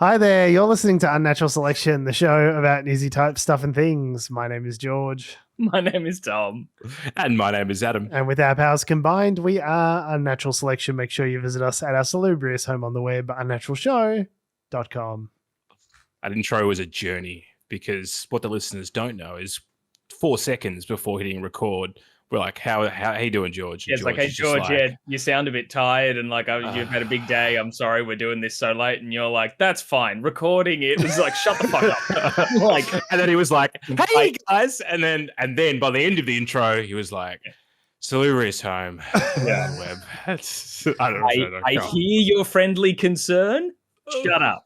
Hi there, you're listening to Unnatural Selection, the show about easy type stuff and things. My name is George. My name is Tom. And my name is Adam. And with our powers combined, we are Unnatural Selection. Make sure you visit us at our salubrious home on the web, unnaturalshow.com. That intro was a journey because what the listeners don't know is 4 seconds before hitting record, we're like, how you doing, George? Yeah, it's like, hey, George, you sound a bit tired and like, you've had a big day. I'm sorry we're doing this so late. And you're like, that's fine. Recording it was like, shut the fuck up. And then he was like, hey, guys. And then by the end of the intro, he was like, salubrious home. Yeah. Web. I hear your friendly concern. Shut up.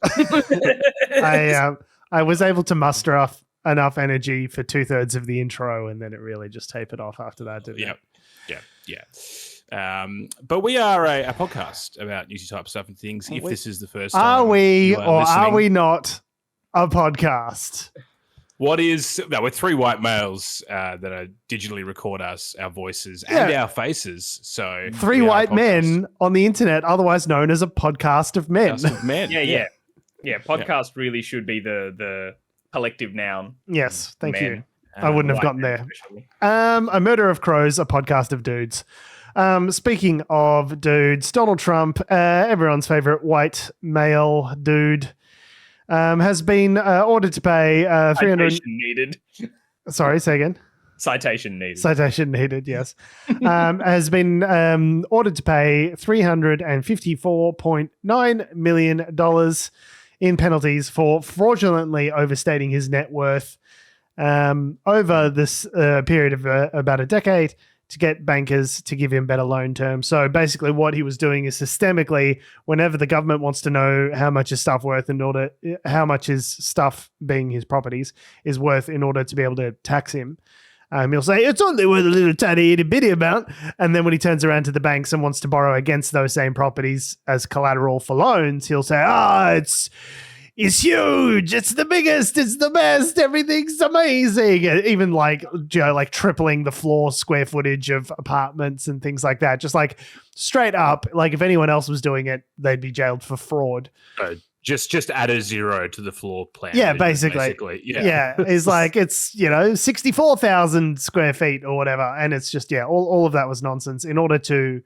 I was able to muster off enough energy for 2/3 of the intro, and then it really just tapered off after that, didn't it? Yeah. But we are a podcast about newsy type stuff and things. If this is the first time, are we or listening, are we not a podcast? We're three white males that are digitally record our voices and our faces. So three white men on the internet, otherwise known as a podcast of men. Yeah. Podcast really should be the collective noun. Yes, thank you. I wouldn't have gotten there. A Murder of Crows, a podcast of dudes. Speaking of dudes, Donald Trump, everyone's favorite white male dude, has been ordered to pay Citation needed. Sorry, say again. Citation needed. Citation needed, yes. Has been ordered to pay $354.9 million in penalties for fraudulently overstating his net worth over this period of about a decade to get bankers to give him better loan terms. So basically what he was doing is systemically, whenever the government wants to know how much his stuff worth how much his stuff, being his properties, is worth in order to be able to tax him, he'll say, it's only worth a little tiny itty bitty amount. And then when he turns around to the banks and wants to borrow against those same properties as collateral for loans, he'll say, it's huge. It's the biggest. It's the best. Everything's amazing. Even like tripling the floor square footage of apartments and things like that. Just like straight up, like if anyone else was doing it, they'd be jailed for fraud. Just add a zero to the floor plan. Yeah, basically. Yeah. It's like, it's, 64,000 square feet or whatever. And it's just, all of that was nonsense in order to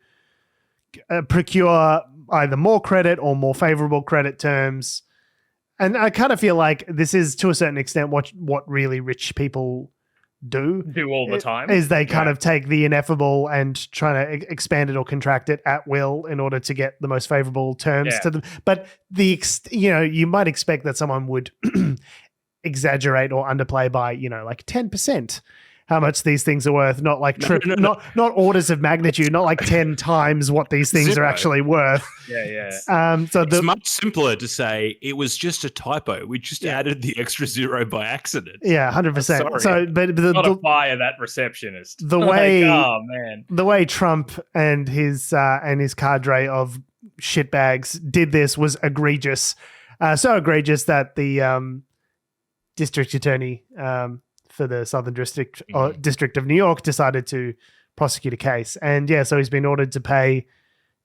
procure either more credit or more favorable credit terms. And I kind of feel like this is, to a certain extent, what really rich people do all the time, is they kind of take the ineffable and try to expand it or contract it at will in order to get the most favorable terms to them. But you might expect that someone would exaggerate or underplay by, like 10% how much these things are worth, not like not orders of magnitude, not like 10 times what these things are actually worth. Yeah. So it's much simpler to say it was just a typo. We just added the extra zero by accident. Yeah, 100%. So, but not fire that receptionist. The way, oh man, the way Trump and his cadre of shitbags did this was egregious. So egregious that the district attorney for the Southern District of New York decided to prosecute a case. And so he's been ordered to pay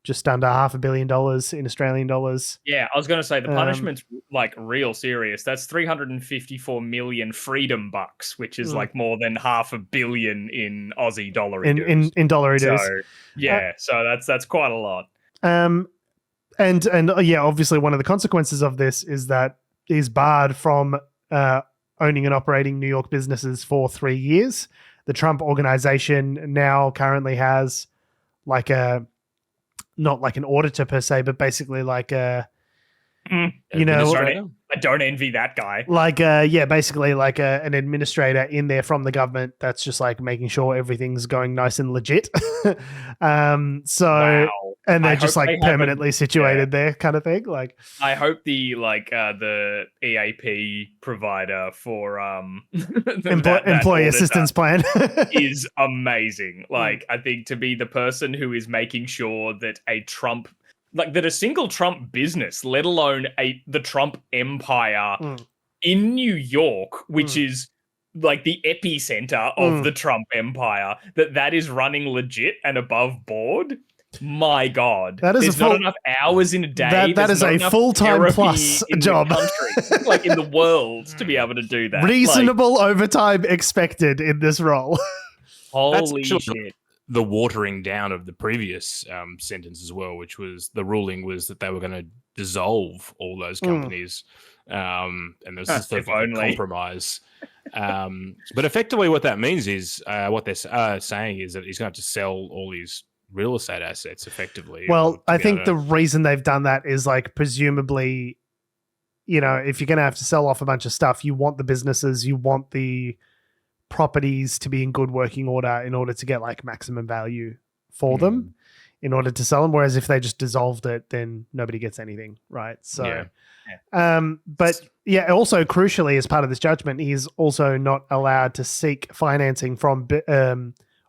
just under $500 million in Australian dollars. Yeah, I was going to say the punishment's like real serious. That's 354 million freedom bucks, which is like more than $500 million in Aussie dollar in dollar. So that's quite a lot. And obviously one of the consequences of this is that he's barred from owning and operating New York businesses for 3 years. The Trump organization now currently has like not like an auditor per se, but basically like a, I don't envy that guy. Like, basically like an administrator in there from the government that's just like making sure everything's going nice and legit. Wow. And they're just like permanently situated there kind of thing. Like, I hope the EAP provider for employee assistance plan is amazing. Like, I think to be the person who is making sure that a single Trump business, let alone the Trump empire in New York, which is like the epicenter of the Trump empire, that is running legit and above board My God, That is there's not enough hours in a day. That is a full-time plus job, like in the world, to be able to do that. Reasonable overtime expected in this role. Holy shit! The watering down of the previous sentence as well, which was the ruling was that they were going to dissolve all those companies, and there's sort of like a compromise. But effectively, what that means is what they're saying is that he's going to have to sell all his real estate assets effectively. Well, I think the reason they've done that is like presumably, if you're going to have to sell off a bunch of stuff, you want the businesses, you want the properties to be in good working order in order to get like maximum value for them in order to sell them. Whereas if they just dissolved it, then nobody gets anything, right? So, but yeah, also crucially, as part of this judgment, he's also not allowed to seek financing from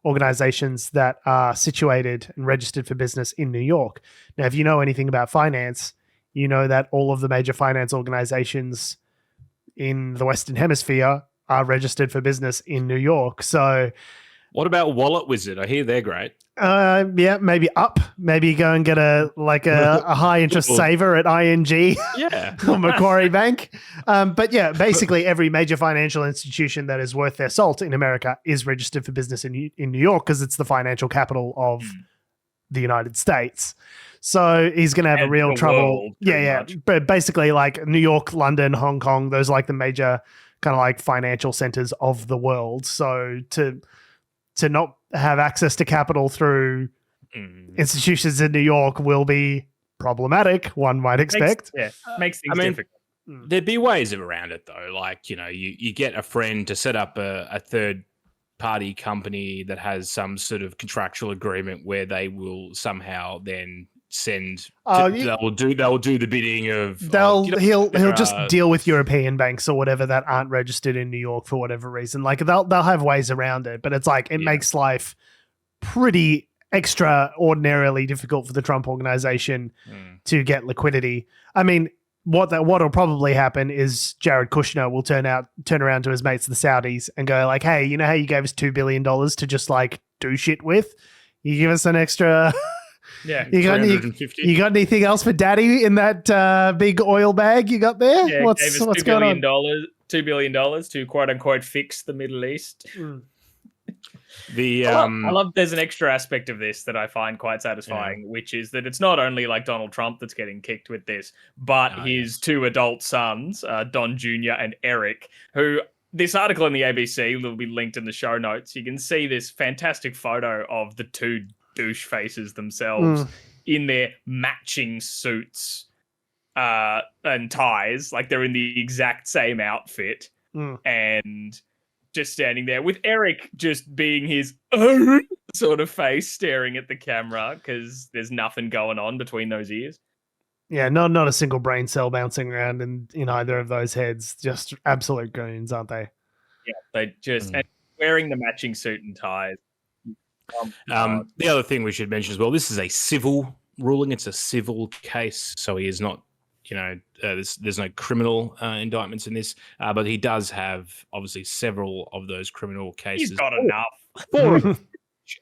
organizations that are situated and registered for business in New York. Now, if you know anything about finance, you know that all of the major finance organizations in the Western Hemisphere are registered for business in New York. So what about Wallet Wizard? I hear they're great. Yeah, maybe Up. Maybe go and get a high interest saver at ING or Macquarie Bank. But yeah, basically every major financial institution that is worth their salt in America is registered for business in New York because it's the financial capital of the United States. So he's going to have a real trouble. Much. But basically like New York, London, Hong Kong, those are like the major kind of like financial centers of the world. So to not have access to capital through institutions in New York will be problematic, one might expect. Makes things difficult. There'd be ways around it though. Like, you get a friend to set up a third party company that has some sort of contractual agreement where they will somehow then send they'll do the bidding of he'll just deal with European banks or whatever that aren't registered in New York for whatever reason. Like they'll have ways around it, but it's like it makes life pretty extraordinarily difficult for the Trump organization to get liquidity. I mean, what'll probably happen is Jared Kushner will turn around to his mates the Saudis and go like, "Hey, you know how you gave us $2 billion to just like do shit with? You give us an extra." Yeah, you got anything else for Daddy in that big oil bag you got there? Yeah, what's going on? $2 billion to quote unquote fix the Middle East. I love there's an extra aspect of this that I find quite satisfying, which is that it's not only like Donald Trump that's getting kicked with this, but his two adult sons, Don Jr. and Eric, who this article in the ABC will be linked in the show notes. You can see this fantastic photo of the two douche faces themselves in their matching suits and ties, like they're in the exact same outfit and just standing there with Eric just being his sort of face staring at the camera because there's nothing going on between those ears. Yeah, not a single brain cell bouncing around in either of those heads. Just absolute goons, aren't they? Yeah, they just and wearing the matching suit and ties. The other thing we should mention as well, this is a civil ruling. It's a civil case, so he is not, there's no criminal indictments in this, but he does have obviously several of those criminal cases. He's got enough.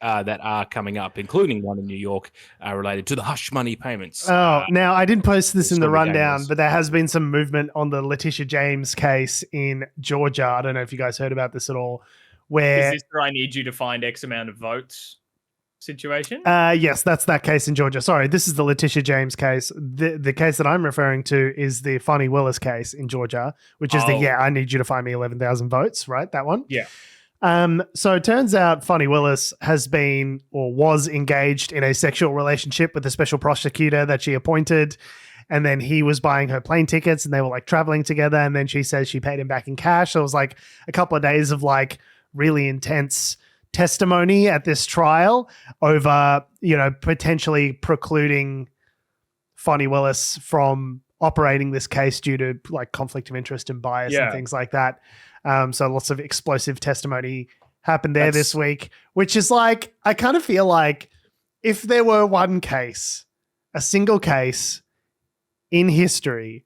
That are coming up, including one in New York related to the hush money payments. Now I didn't post this in the rundown, but there has been some movement on the Letitia James case in Georgia. I don't know if you guys heard about this at all. Where is this where I need you to find X amount of votes situation? Yes, that's that case in Georgia. Sorry, this is the Letitia James case. The case that I'm referring to is the Fonnie Willis case in Georgia, which is I need you to find me 11,000 votes, right? That one? Yeah. So it turns out Fonnie Willis has been or was engaged in a sexual relationship with a special prosecutor that she appointed. And then he was buying her plane tickets and they were like traveling together. And then she says she paid him back in cash. So it was like a couple of days of like really intense testimony at this trial over, potentially precluding Fonnie Willis from operating this case due to like conflict of interest and bias and things like that. So lots of explosive testimony happened there this week, which is like, I kind of feel like if there were one case, a single case in history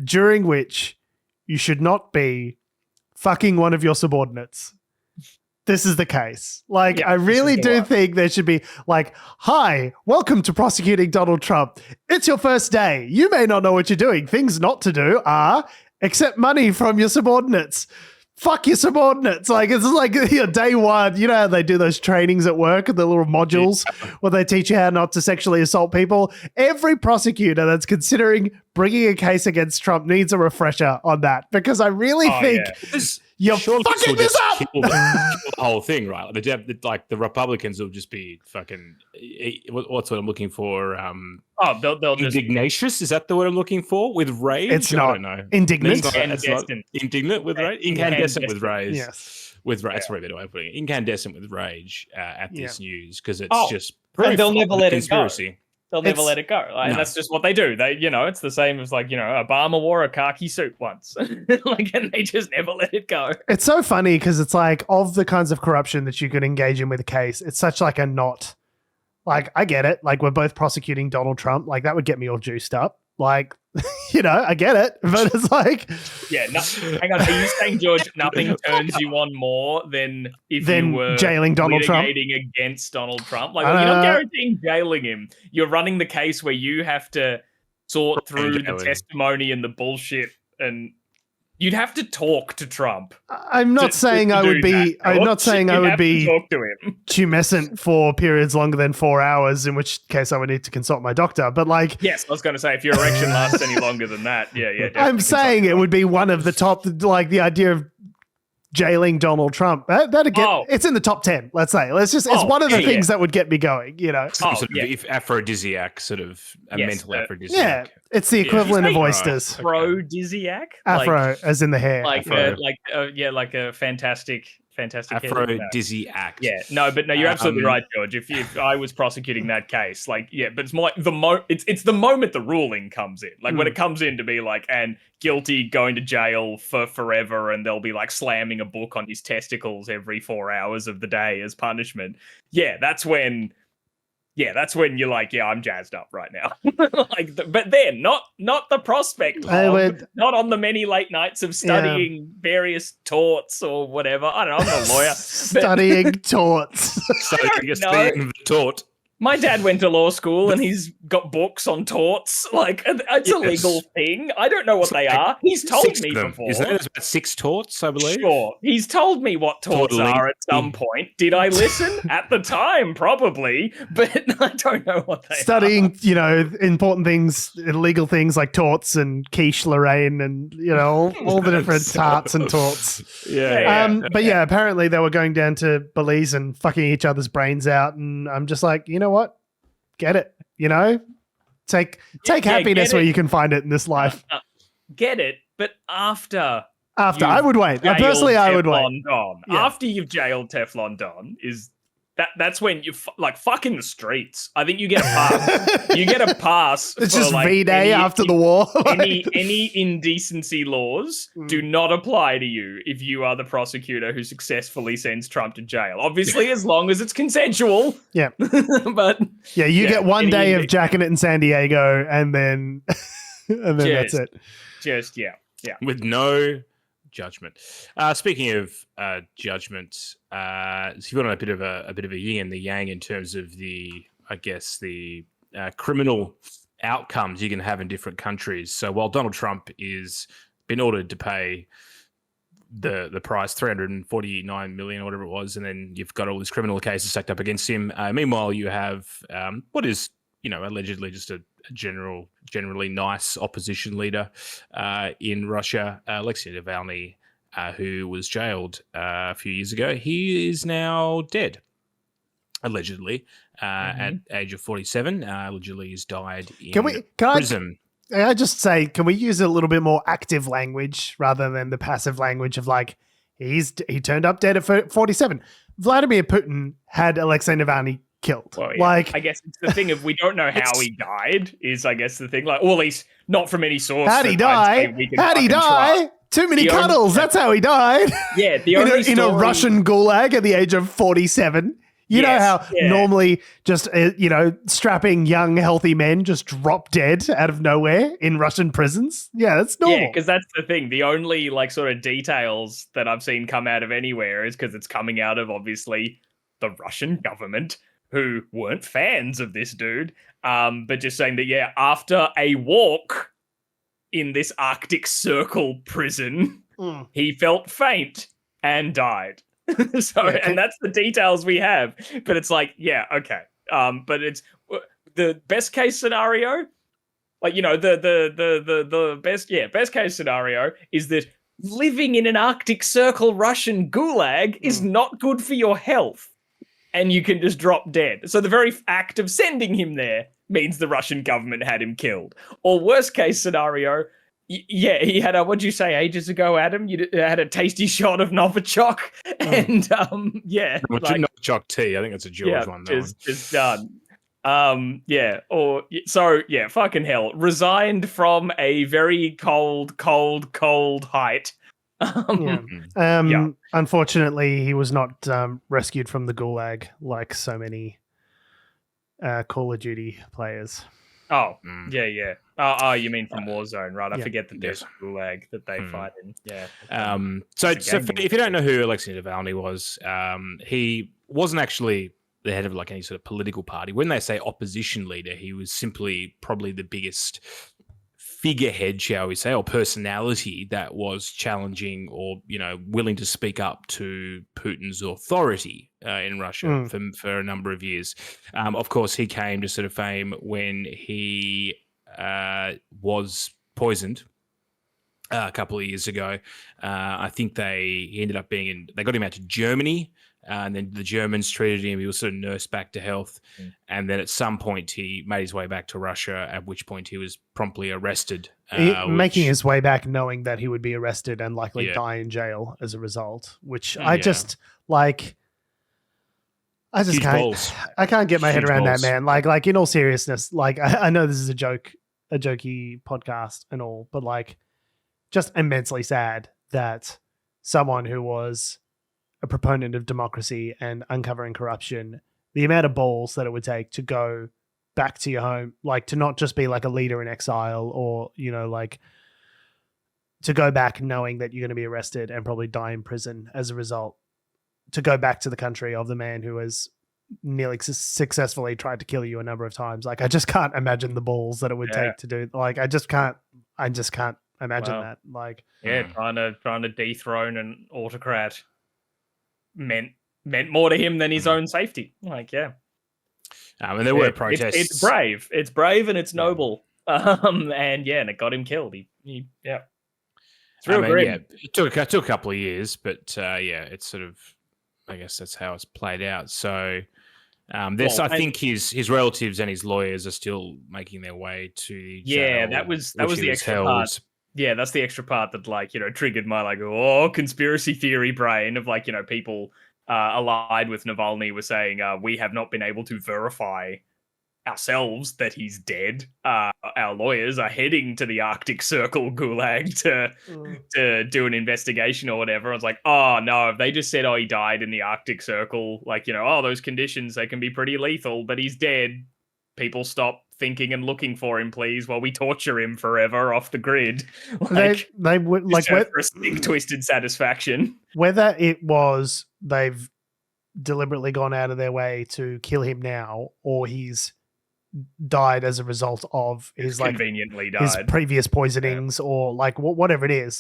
during which you should not be fucking one of your subordinates, this is the case. Like, Yeah, I really do one. think there should be like, hi, welcome to prosecuting Donald Trump. It's your first day. You may not know what you're doing. Things not to do are accept money from your subordinates. Fuck your subordinates. Like, it's like your day one. You know how they do those trainings at work, the little modules where they teach you how not to sexually assault people. Every prosecutor that's considering bringing a case against Trump needs a refresher on that, because I really think you're fucking this up. Kill the whole thing, right? Like the Republicans will just be fucking. What's what I'm looking for? They'll just indignatious. Is that the word I'm looking for? With rage? It's not. I don't know. Indignant. Indignant with rage. Incandescent with rage. Yes. With rage. That's probably the way of putting it. Incandescent with rage at this news, because it's just and they'll never let conspiracy. It go. They'll never let it go. Like, that's just what they do. They, it's the same as like, Obama wore a khaki suit once, like, and they just never let it go. It's so funny because it's like, of the kinds of corruption that you could engage in with a case, it's such like a not. Like, I get it. Like, we're both prosecuting Donald Trump. Like, that would get me all juiced up. Like, I get it. But it's like... Yeah, hang on. Are you saying, George, nothing turns you on more than if you were jailing Donald Trump against Donald Trump? Like, you're not guaranteeing jailing him. You're running the case where you have to sort through the testimony and the bullshit, and you'd have to talk to Trump. I'm not saying I would be. I'm not saying I would be talk to him. tumescent for periods longer than 4 hours, in which case I would need to consult my doctor. But like, yes, I was going to say, if your erection lasts any longer than that, yeah. I'm saying it would be one of the top. Like the idea of jailing Donald Trump, that'd get. It's in the top 10. Let's say. It's one of the things that would get me going. If aphrodisiac, sort of a mental aphrodisiac. Yeah. It's the equivalent of oysters. Aphrodisiac? Afro, as in the hair. Like a fantastic aphrodisiac. Yeah, no, you're absolutely right, George. If I was prosecuting that case, but it's more like it's the moment the ruling comes in. Like when it comes in to be like, and guilty, going to jail for forever, and they'll be like slamming a book on his testicles every 4 hours of the day as punishment. Yeah, that's when you're like, yeah, I'm jazzed up right now. But then not the prospect of, not on the many late nights of studying various torts or whatever. I don't know. I'm not a lawyer. Studying torts. Studying the tort. My dad went to law school and he's got books on torts. Like, it's a legal thing. I don't know what they are. He's told me before. Isn't there about 6 torts, I believe? Sure. He's told me what torts are at some point. Did I listen? At the time, probably. But I don't know what they are. Studying, important things, illegal things like torts and quiche Lorraine and, all the different tarts and torts. But apparently they were going down to Belize and fucking each other's brains out. And I'm just like, you know what? Get it, Take happiness where you can find it in this life. Get it, but after I would wait. Personally, I would wait. After you've jailed Teflon Don, that's when you fuck in the streets. I think you get a pass. You get a pass. It's just V-Day after the war. any indecency laws do not apply to you if you are the prosecutor who successfully sends Trump to jail. Obviously, as long as it's consensual. Yeah. But you get 1 day of jacking it in San Diego, and then that's it. With no judgment. Speaking of judgment, so you've got a bit of a yin and the yang in terms of the criminal outcomes you can have in different countries. So while Donald Trump is been ordered to pay the price, $349 million or whatever it was, and then you've got all these criminal cases stacked up against him. Meanwhile, you have what is allegedly just a generally nice opposition leader in Russia, Alexei Navalny, who was jailed a few years ago. He is now dead, allegedly, at age of 47. Allegedly, he's died in prison. Can I just say, can we use a little bit more active language rather than the passive language of like, he turned up dead at 47. Vladimir Putin had Alexei Navalny killed. Well, yeah. I guess it's the thing of we don't know how he died is I guess the thing. Like, or at least not from any source. How'd he die? Too many cuddles. That's how he died. Yeah, in a Russian gulag at the age of 47. You know how normally just, strapping young, healthy men just drop dead out of nowhere in Russian prisons? Yeah, that's normal. Yeah, because that's the thing. The only sort of details that I've seen come out of anywhere is because it's coming out of, obviously, the Russian government, who weren't fans of this dude, but just saying that, after a walk in this Arctic Circle prison, he felt faint and died. And that's the details we have. But it's like, okay. But it's the best case scenario. The best case scenario is that living in an Arctic Circle Russian gulag is not good for your health, and you can just drop dead. So the very act of sending him there means the Russian government had him killed. Or worst case scenario, he had what'd you say ages ago, Adam? You had a tasty shot of Novichok, and Novichok tea. I think that's a George one. Just done. Fucking hell. Resigned from a very cold height. Unfortunately, he was not rescued from the gulag like so many Call of Duty players. Oh, yeah. Oh, you mean from Warzone, right? I forget that there's a gulag that they fight in. Yeah. So if you don't know who Alexei Navalny was, he wasn't actually the head of any sort of political party. When they say opposition leader, he was simply probably the biggest figurehead, shall we say, or personality that was challenging or, willing to speak up to Putin's authority in Russia for a number of years. Of course, he came to sort of fame when he was poisoned a couple of years ago. I think they got him out to Germany. And then the Germans treated him. He was sort of nursed back to health. And then at some point, he made his way back to Russia, at which point he was promptly arrested. Making his way back knowing that he would be arrested and likely die in jail as a result, which I can't get my head around that, man. Like in all seriousness, I know this is a jokey podcast and all, but just immensely sad that someone who was a proponent of democracy and uncovering corruption, the amount of balls that it would take to go back to your home, to not just be a leader in exile or, to go back knowing that you're going to be arrested and probably die in prison as a result, to go back to the country of the man who has nearly successfully tried to kill you a number of times. I just can't imagine the balls that it would take to do. I just can't imagine that. Trying to dethrone an autocrat meant more to him than his own safety. And there were protests. It's brave and it's noble. And it got him killed. It's real grim. It took a couple of years, but it's sort of, I guess that's how it's played out. So I think his relatives and his lawyers are still making their way to the jail, that was the extra part. Yeah, that's the extra part that triggered my conspiracy theory brain of people allied with Navalny were saying we have not been able to verify ourselves that he's dead. Our lawyers are heading to the Arctic Circle gulag to do an investigation or whatever. I was like, oh no, if they just said, he died in the Arctic Circle, those conditions, they can be pretty lethal, but he's dead. People stop thinking and looking for him, please, while we torture him forever off the grid. They would for a sick, twisted satisfaction. Whether it was they've deliberately gone out of their way to kill him now, or he's died as a result of his conveniently died. His previous poisonings, or whatever it is,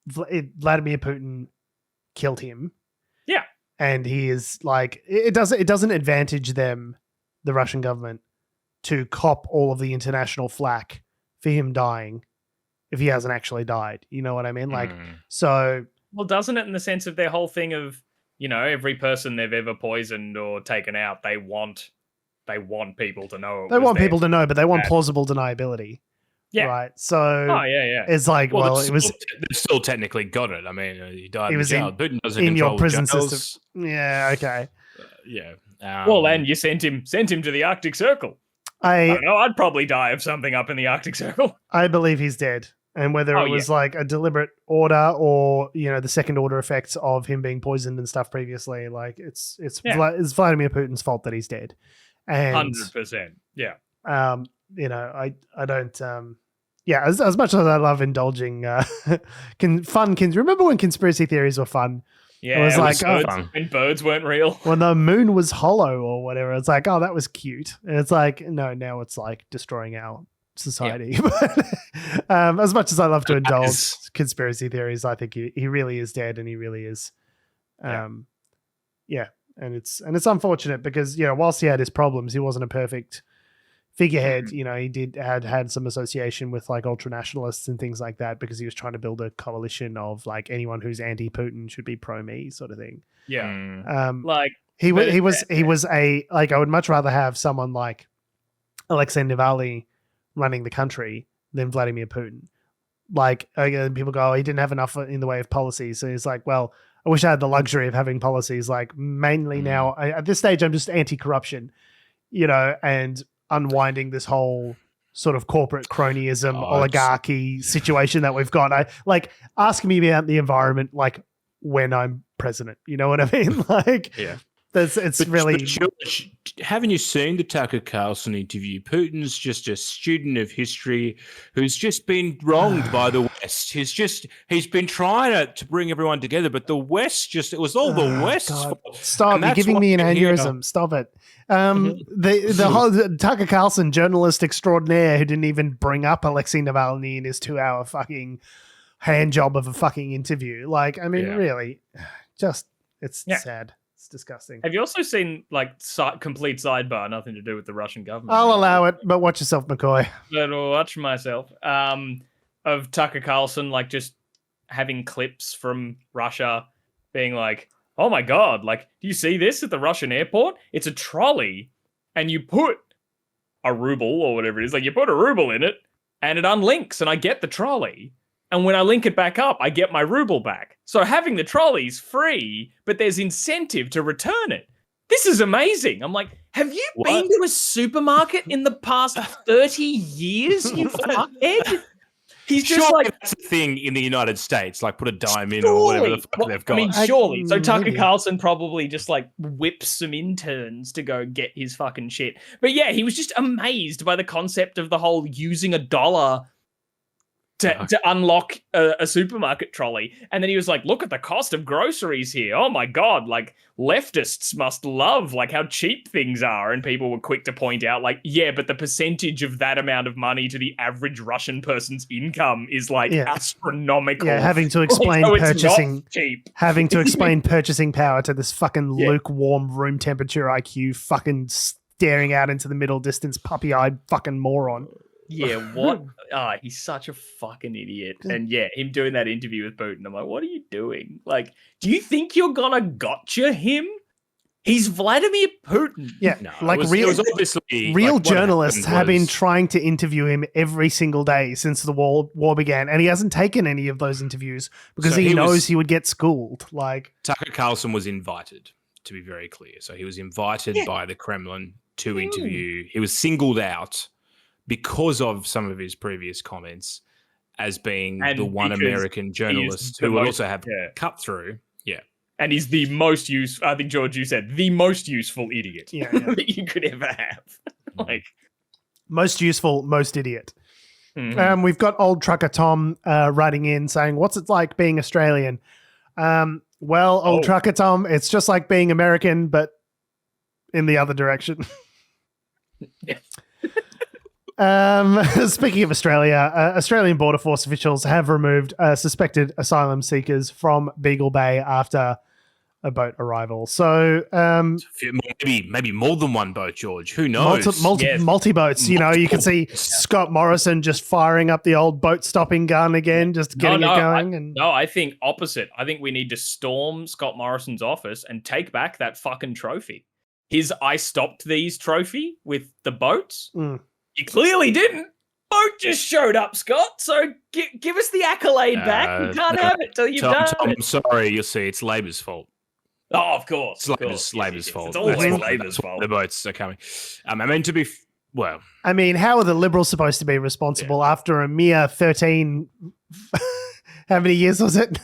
Vladimir Putin killed him. Yeah, and he is it doesn't advantage them, the Russian government, to cop all of the international flack for him dying if he hasn't actually died. You know what I mean? So... Well, doesn't it in the sense of their whole thing of, every person they've ever poisoned or taken out, they want people to know. They want people to know, but they want plausible deniability. Yeah. Right. So it's they've still technically got it. I mean, he died in jail. Putin doesn't in your prison jails. system. Yeah. Okay. And you sent him to the Arctic Circle. I don't know. I'd probably die of something up in the Arctic Circle. I believe he's dead. and whether it was like a deliberate order or the second order effects of him being poisoned and stuff previously. Like it's Vladimir Putin's fault that he's dead. And 100%. Yeah. I don't. As much as I love indulging remember when conspiracy theories were fun? Yeah, it was fun. When birds weren't real. When the moon was hollow or whatever. It's like, oh, that was cute. And it's like, no, now it's like destroying our society. Yeah. As much as I love to indulge conspiracy theories, I think he really is dead, and he really is. And it's unfortunate because whilst he had his problems, he wasn't a perfect figurehead. He had some association with like ultra nationalists and things like that because he was trying to build a coalition of like anyone who's anti-Putin should be pro-me sort of thing. Yeah. He was a like, I would much rather have someone like Alexei Navalny running the country than Vladimir Putin. Like, again, people go, oh, he didn't have enough in the way of policies. So he's like, well, I wish I had the luxury of having policies. Like, mainly now at this stage, I'm just anti-corruption, and unwinding this whole sort of corporate cronyism, oligarchy situation that we've got. I like asking me about the environment, like when I'm president, you know what I mean? Like, but George, haven't you seen the Tucker Carlson interview? Putin's just a student of history who's just been wronged by the West. He's been trying to bring everyone together, but the West it was all the West's fault. Stop! You're giving me an aneurysm. Stop it. The whole Tucker Carlson journalist extraordinaire who didn't even bring up Alexei Navalny in his 2-hour fucking hand job of a fucking interview. Like, I mean, really, just it's sad. It's disgusting. Have you also seen like complete sidebar, nothing to do with the Russian government? I'll allow it, but watch yourself, McCoy. But watch myself. Of Tucker Carlson like just having clips from Russia being like, oh my God, like, do you see this at the Russian airport? It's a trolley and you put a ruble or whatever it is, like you put a ruble in it and it unlinks and I get the trolley. And when I link it back up, I get my ruble back. So having the trolley's free, but there's incentive to return it. This is amazing. I'm like, have you been to a supermarket in the past 30 years, you fuckhead? He's just surely like, that's a thing in the United States, like put a dime in or whatever the fuck they've got. I mean, surely. So Tucker Carlson probably just like whips some interns to go get his fucking shit. But yeah, he was just amazed by the concept of the whole using $1 to unlock a supermarket trolley. And then he was like, look at the cost of groceries here. Oh my God, like leftists must love like how cheap things are. And people were quick to point out like, yeah, but the percentage of that amount of money to the average Russian person's income is like astronomical. Yeah, having to explain having to explain purchasing power to this fucking lukewarm room temperature IQ fucking staring out into the middle distance puppy-eyed fucking moron. Yeah, what? He's such a fucking idiot. And yeah, him doing that interview with Putin, I'm like, what are you doing? Like, do you think you're gonna gotcha him? He's Vladimir Putin. Yeah, no, like it was obviously real journalists have been trying to interview him every single day since the war began, and he hasn't taken any of those interviews because he knows he would get schooled. Like, Tucker Carlson was invited, to be very clear. So he was invited by the Kremlin to interview. He was singled out because of some of his previous comments as being the one American journalist who would also have cut through. Yeah. And he's the most useful, I think, George, you said, the most useful idiot that you could ever have. Like, most useful, most idiot. Mm-hmm. We've got old trucker Tom writing in saying, what's it like being Australian? Well, old trucker Tom, it's just like being American, but in the other direction. Speaking of Australia, Australian Border Force officials have removed suspected asylum seekers from Beagle Bay after a boat arrival. So maybe more than one boat, George. Who knows? Multi boats. You know, you can see Scott Morrison just firing up the old boat stopping gun again, just getting it going. I think opposite. I think we need to storm Scott Morrison's office and take back that fucking trophy. His "I stopped these" trophy with the boats. You clearly didn't. Boat just showed up, Scott. So give us the accolade back. You can't have it till you've done it. I'm sorry. You'll see, it's Labor's fault. Oh, of course. It's Labor's fault. It's always Labor's fault. The boats are coming. I mean, to be Well, I mean, how are the Liberals supposed to be responsible after a mere 13? How many years was it?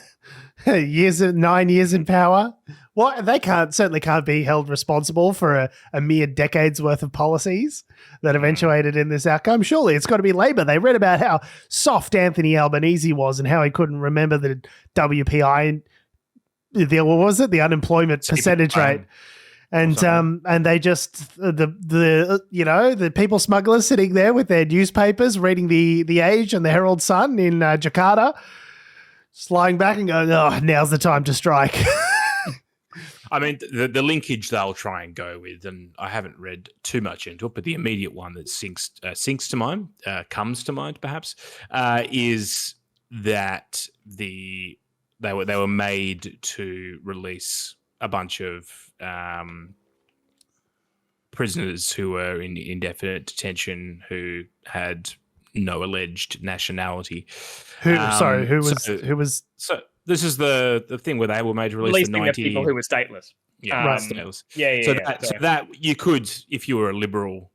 9 years in power. Well, they certainly can't be held responsible for a mere decade's worth of policies that eventuated in this outcome. Surely it's got to be Labor. They read about how soft Anthony Albanese was and how he couldn't remember the WPI, what was it? The unemployment percentage rate. And they just the people smugglers sitting there with their newspapers reading the Age and the Herald Sun in Jakarta, just lying back and going, "Oh, now's the time to strike." I mean, the linkage they'll try and go with, and I haven't read too much into it, but the immediate one that sinks to mind, comes to mind perhaps, is that they were made to release a bunch of prisoners who were in indefinite detention who had no alleged nationality. Who was? So this is the thing where they were made to release the 90 people who were stateless. Yeah, Right. stateless. Yeah. So that you could, if you were a Liberal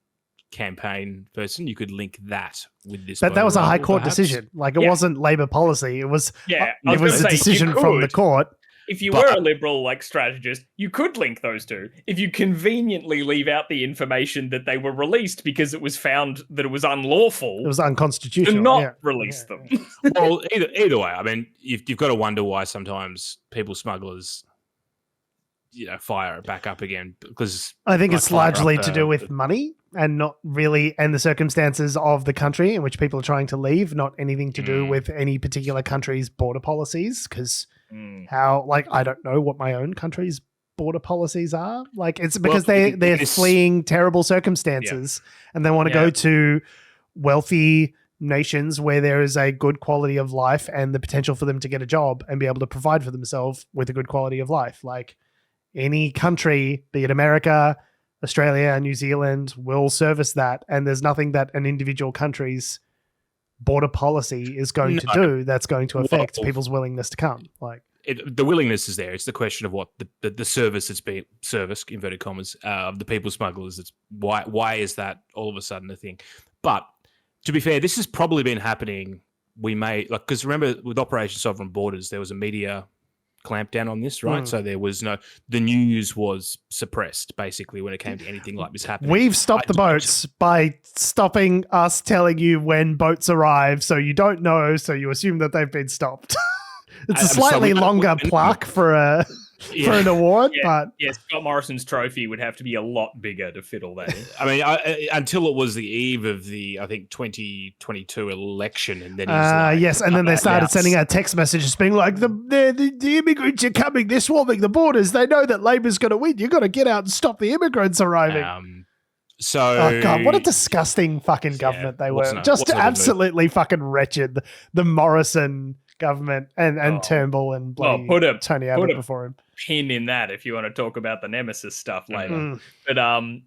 campaign person, you could link that with this. But that was a High Court perhaps. decision. Like, it wasn't Labor policy. It was. It was a gonna say, decision you from the could. court. If you were a Liberal strategist, you could link those two. If you conveniently leave out the information that they were released because it was found that it was unlawful, It was unconstitutional. to not release them. Well, either way, I mean, you've got to wonder why sometimes people smugglers, fire it back up again, because I think like, it's fire largely up to do with money and not really, and the circumstances of the country in which people are trying to leave, not anything to do with any particular country's border policies. Because I don't know what my own country's border policies are. Like, it's because they're fleeing terrible circumstances and they want to go to wealthy nations where there is a good quality of life and the potential for them to get a job and be able to provide for themselves with a good quality of life. Like, any country, be it America, Australia, New Zealand, will service that. And there's nothing that an individual country's border policy is going to do that's going to affect people's willingness to come. Like, the willingness is there. It's the question of what the service that's being service, inverted commas, of the people smugglers. It's why is that all of a sudden a thing? But to be fair, this has probably been happening. Because remember with Operation Sovereign Borders, there was a media clampdown on this, right? So there was the news was suppressed basically when it came to anything like this happening. We've stopped the boats by stopping us telling you when boats arrive, so you don't know, so you assume that they've been stopped. It's a slightly longer plaque for an award, but Scott Morrison's trophy would have to be a lot bigger to fit all that in. I mean, until it was the eve of the 2022 election, and then he's and then they started sending out text messages being like, the immigrants are coming, they're swarming the borders, they know that Labor's going to win, you've got to get out and stop the immigrants arriving. Oh God, what a disgusting fucking government they were. Just absolutely fucking wretched. The Morrison government and Turnbull and Tony Abbott before him. Pin in that if you want to talk about the Nemesis stuff later. But so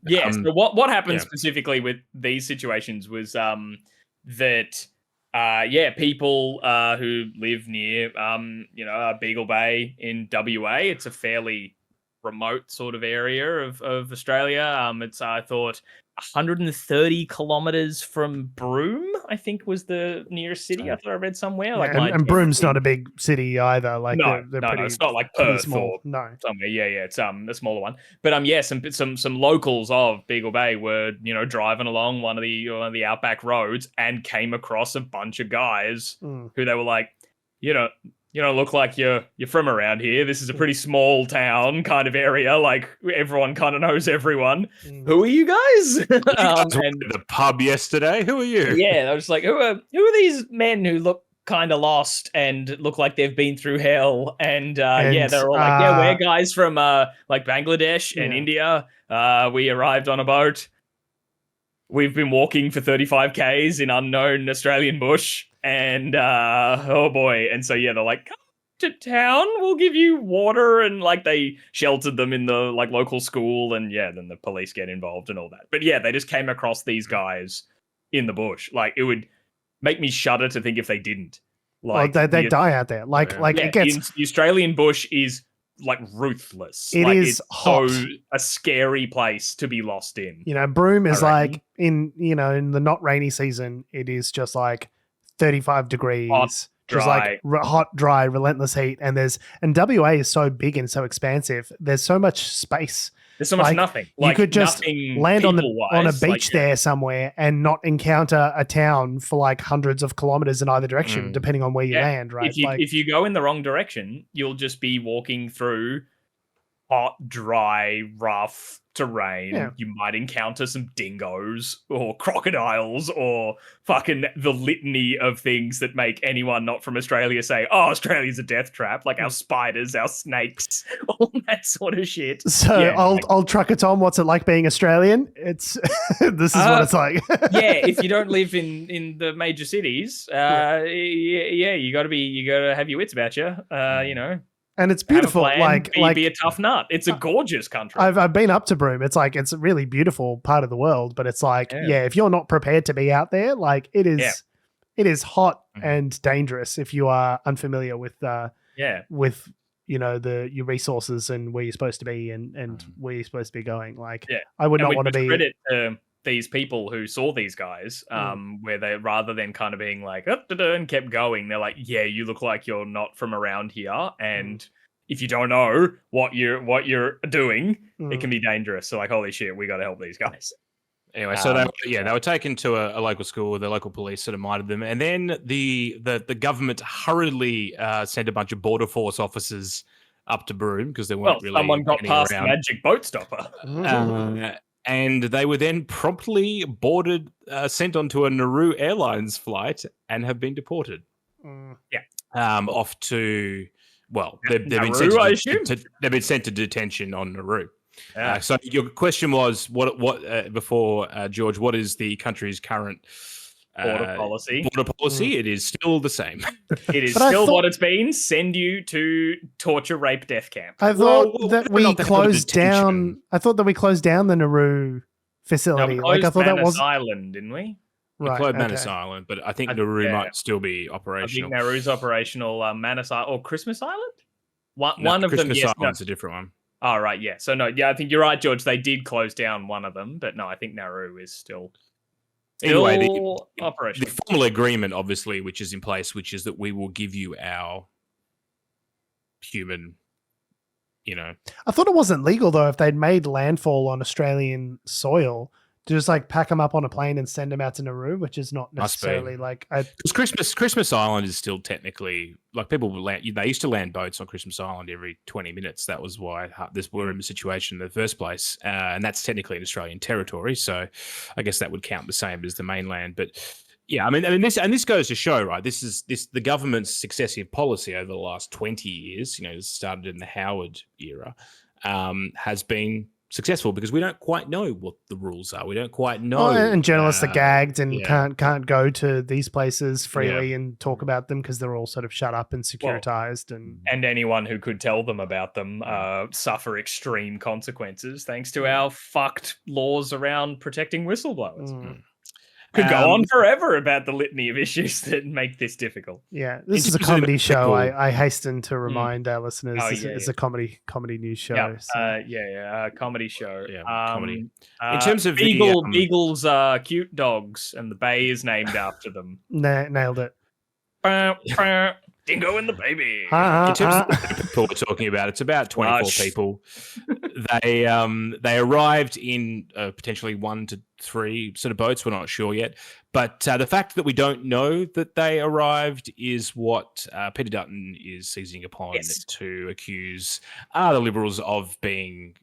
what happened specifically with these situations was that people who live near Beagle Bay in WA, it's a fairly remote sort of area of Australia. It's I thought 130 kilometers from Broome, I think was the nearest city. I thought I read somewhere. And Broome's not a big city either. Like no, pretty, it's not like Perth small. or somewhere. Yeah, it's a smaller one. But some locals of Beagle Bay were driving along one of the outback roads and came across a bunch of guys who they were like, you don't look like you're from around here. This is a pretty small town kind of area. Like, everyone kind of knows everyone. Who are you guys? And the pub yesterday. Who are you? Yeah, I was like, who are these men who look kind of lost and look like they've been through hell? And they're all like, we're guys from like Bangladesh and India. We arrived on a boat. We've been walking for 35 Ks in unknown Australian bush. And oh boy. And so they're like, come to town, we'll give you water, and like they sheltered them in the like local school, and then the police get involved and all that. But they just came across these guys in the bush. Like, it would make me shudder to think if they didn't. Like, they die out there. It gets the Australian bush is like ruthless. It like, is it's hot. so a scary place to be lost in. Broome is like in the not rainy season, it is just like 35 degrees. Hot, just like hot, dry, relentless heat. And WA is so big and so expansive. There's so much space. There's so much nothing. You could just land on a beach there somewhere and not encounter a town for like hundreds of kilometers in either direction, depending on where you land, right? If you go in the wrong direction, you'll just be walking through hot, dry, rough terrain. Yeah. You might encounter some dingoes or crocodiles or fucking the litany of things that make anyone not from Australia say, oh, Australia's a death trap, like our spiders, our snakes, all that sort of shit. So old Trucker Tom, what's it like being Australian? It's this is what it's like. If you don't live in the major cities, you gotta have your wits about you. And it's beautiful. Be a tough nut. It's a gorgeous country. I've been up to Broome. It's like it's a really beautiful part of the world, but it's like if you're not prepared to be out there, like it is hot and dangerous if you are unfamiliar with your resources and where you're supposed to be and where you're supposed to be going. Like I would not want to be. Credit to these people who saw these guys, where they, rather than kind of being like and kept going, they're like, yeah, you look like you're not from around here, and if you don't know what you're doing, it can be dangerous. So like, holy shit, we got to help these guys. Anyway, so they were taken to a local school. The local police sort of minded them, and then the government hurriedly sent a bunch of border force officers up to Broome because they weren't really. Someone got past the magic boat stopper. And they were then promptly boarded, sent onto a Nauru Airlines flight, and have been deported. Off to they've been sent to detention on Nauru. Yeah. So your question was what before George? What is the country's current border policy? It is still the same. It is still what it's been. Send you to torture, rape, death camp. I thought that we closed down. I thought that we closed down the Nauru facility. I thought that was Island, didn't we? Right, we closed Manus Island, but I think Nauru might still be operational. I think Nauru's operational. Manus Island or Christmas Island. One of Christmas them. Yes, Island's a different one. Oh, right, yeah. So, no, I think you're right, George. They did close down one of them, but no, I think Nauru is still anyway, operational. The formal agreement, obviously, which is in place, which is that we will give you our human, I thought it wasn't legal, though, if they'd made landfall on Australian soil, to just like pack them up on a plane and send them out to Nauru, which is not necessarily like because Christmas Island is still technically like people will land. They used to land boats on Christmas Island every 20 minutes. That was why we're in the situation in the first place, and that's technically an Australian territory. So I guess that would count the same as the mainland. But yeah, I mean this goes to show, right? The government's successive policy over the last 20 years. It started in the Howard era, has been successful because we don't quite know what the rules are. We don't quite know. And journalists are gagged and can't go to these places freely and talk about them because they're all sort of shut up and securitized. And anyone who could tell them about them suffer extreme consequences thanks to our fucked laws around protecting whistleblowers. Could go on forever about the litany of issues that make this difficult. Yeah, this is a comedy show. I hasten to remind our listeners it's a comedy news show. Yeah, so. Comedy show. Yeah, comedy. In terms of Beagles are cute dogs, and the bay is named after them. Nailed it. Dingo and the baby. In terms of the people we're talking about, it's about 24 people. They arrived in potentially 1 to 3 sort of boats. We're not sure yet. But the fact that we don't know that they arrived is what Peter Dutton is seizing upon to accuse the Liberals of being,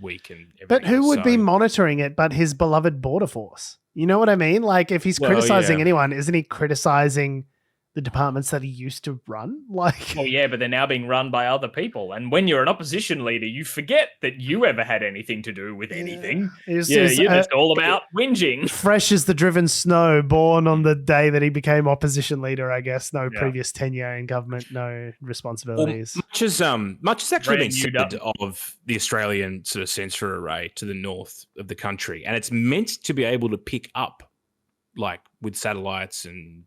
weak and everything. But who would be monitoring it but his beloved border force? You know what I mean? Like, if he's criticizing anyone, isn't he criticizing the departments that he used to run? Like, well, yeah, but they're now being run by other people. And when you're an opposition leader, you forget that you ever had anything to do with anything. You're just all about whinging. Fresh as the driven snow, born on the day that he became opposition leader, I guess. No previous tenure in government, no responsibilities. Well, much has actually been said of the Australian sort of sensor array to the north of the country. And it's meant to be able to pick up, like, with satellites and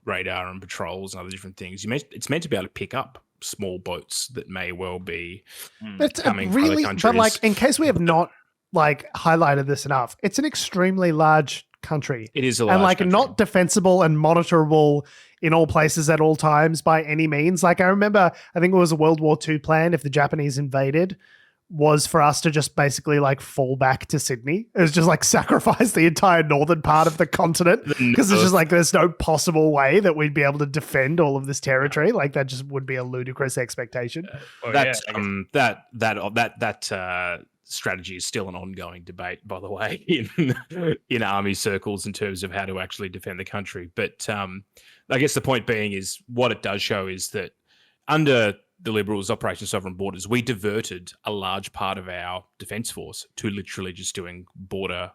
radar and patrols and other different things. It's meant to be able to pick up small boats that may well be It's coming from other countries. But like, in case we have not like highlighted this enough, it's an extremely large country. It is a large and like country. Not defensible and monitorable in all places at all times by any means. Like I remember, I think it was a World War II plan. If the Japanese invaded, was for us to just basically like fall back to Sydney. It was just like sacrifice the entire northern part of the continent because it's just like there's no possible way that we'd be able to defend all of this territory. Like that just would be a ludicrous expectation. That strategy is still an ongoing debate, by the way, in army circles in terms of how to actually defend the country. But I guess the point being is what it does show is that under the Liberals' Operation Sovereign Borders, we diverted a large part of our defence force to literally just doing border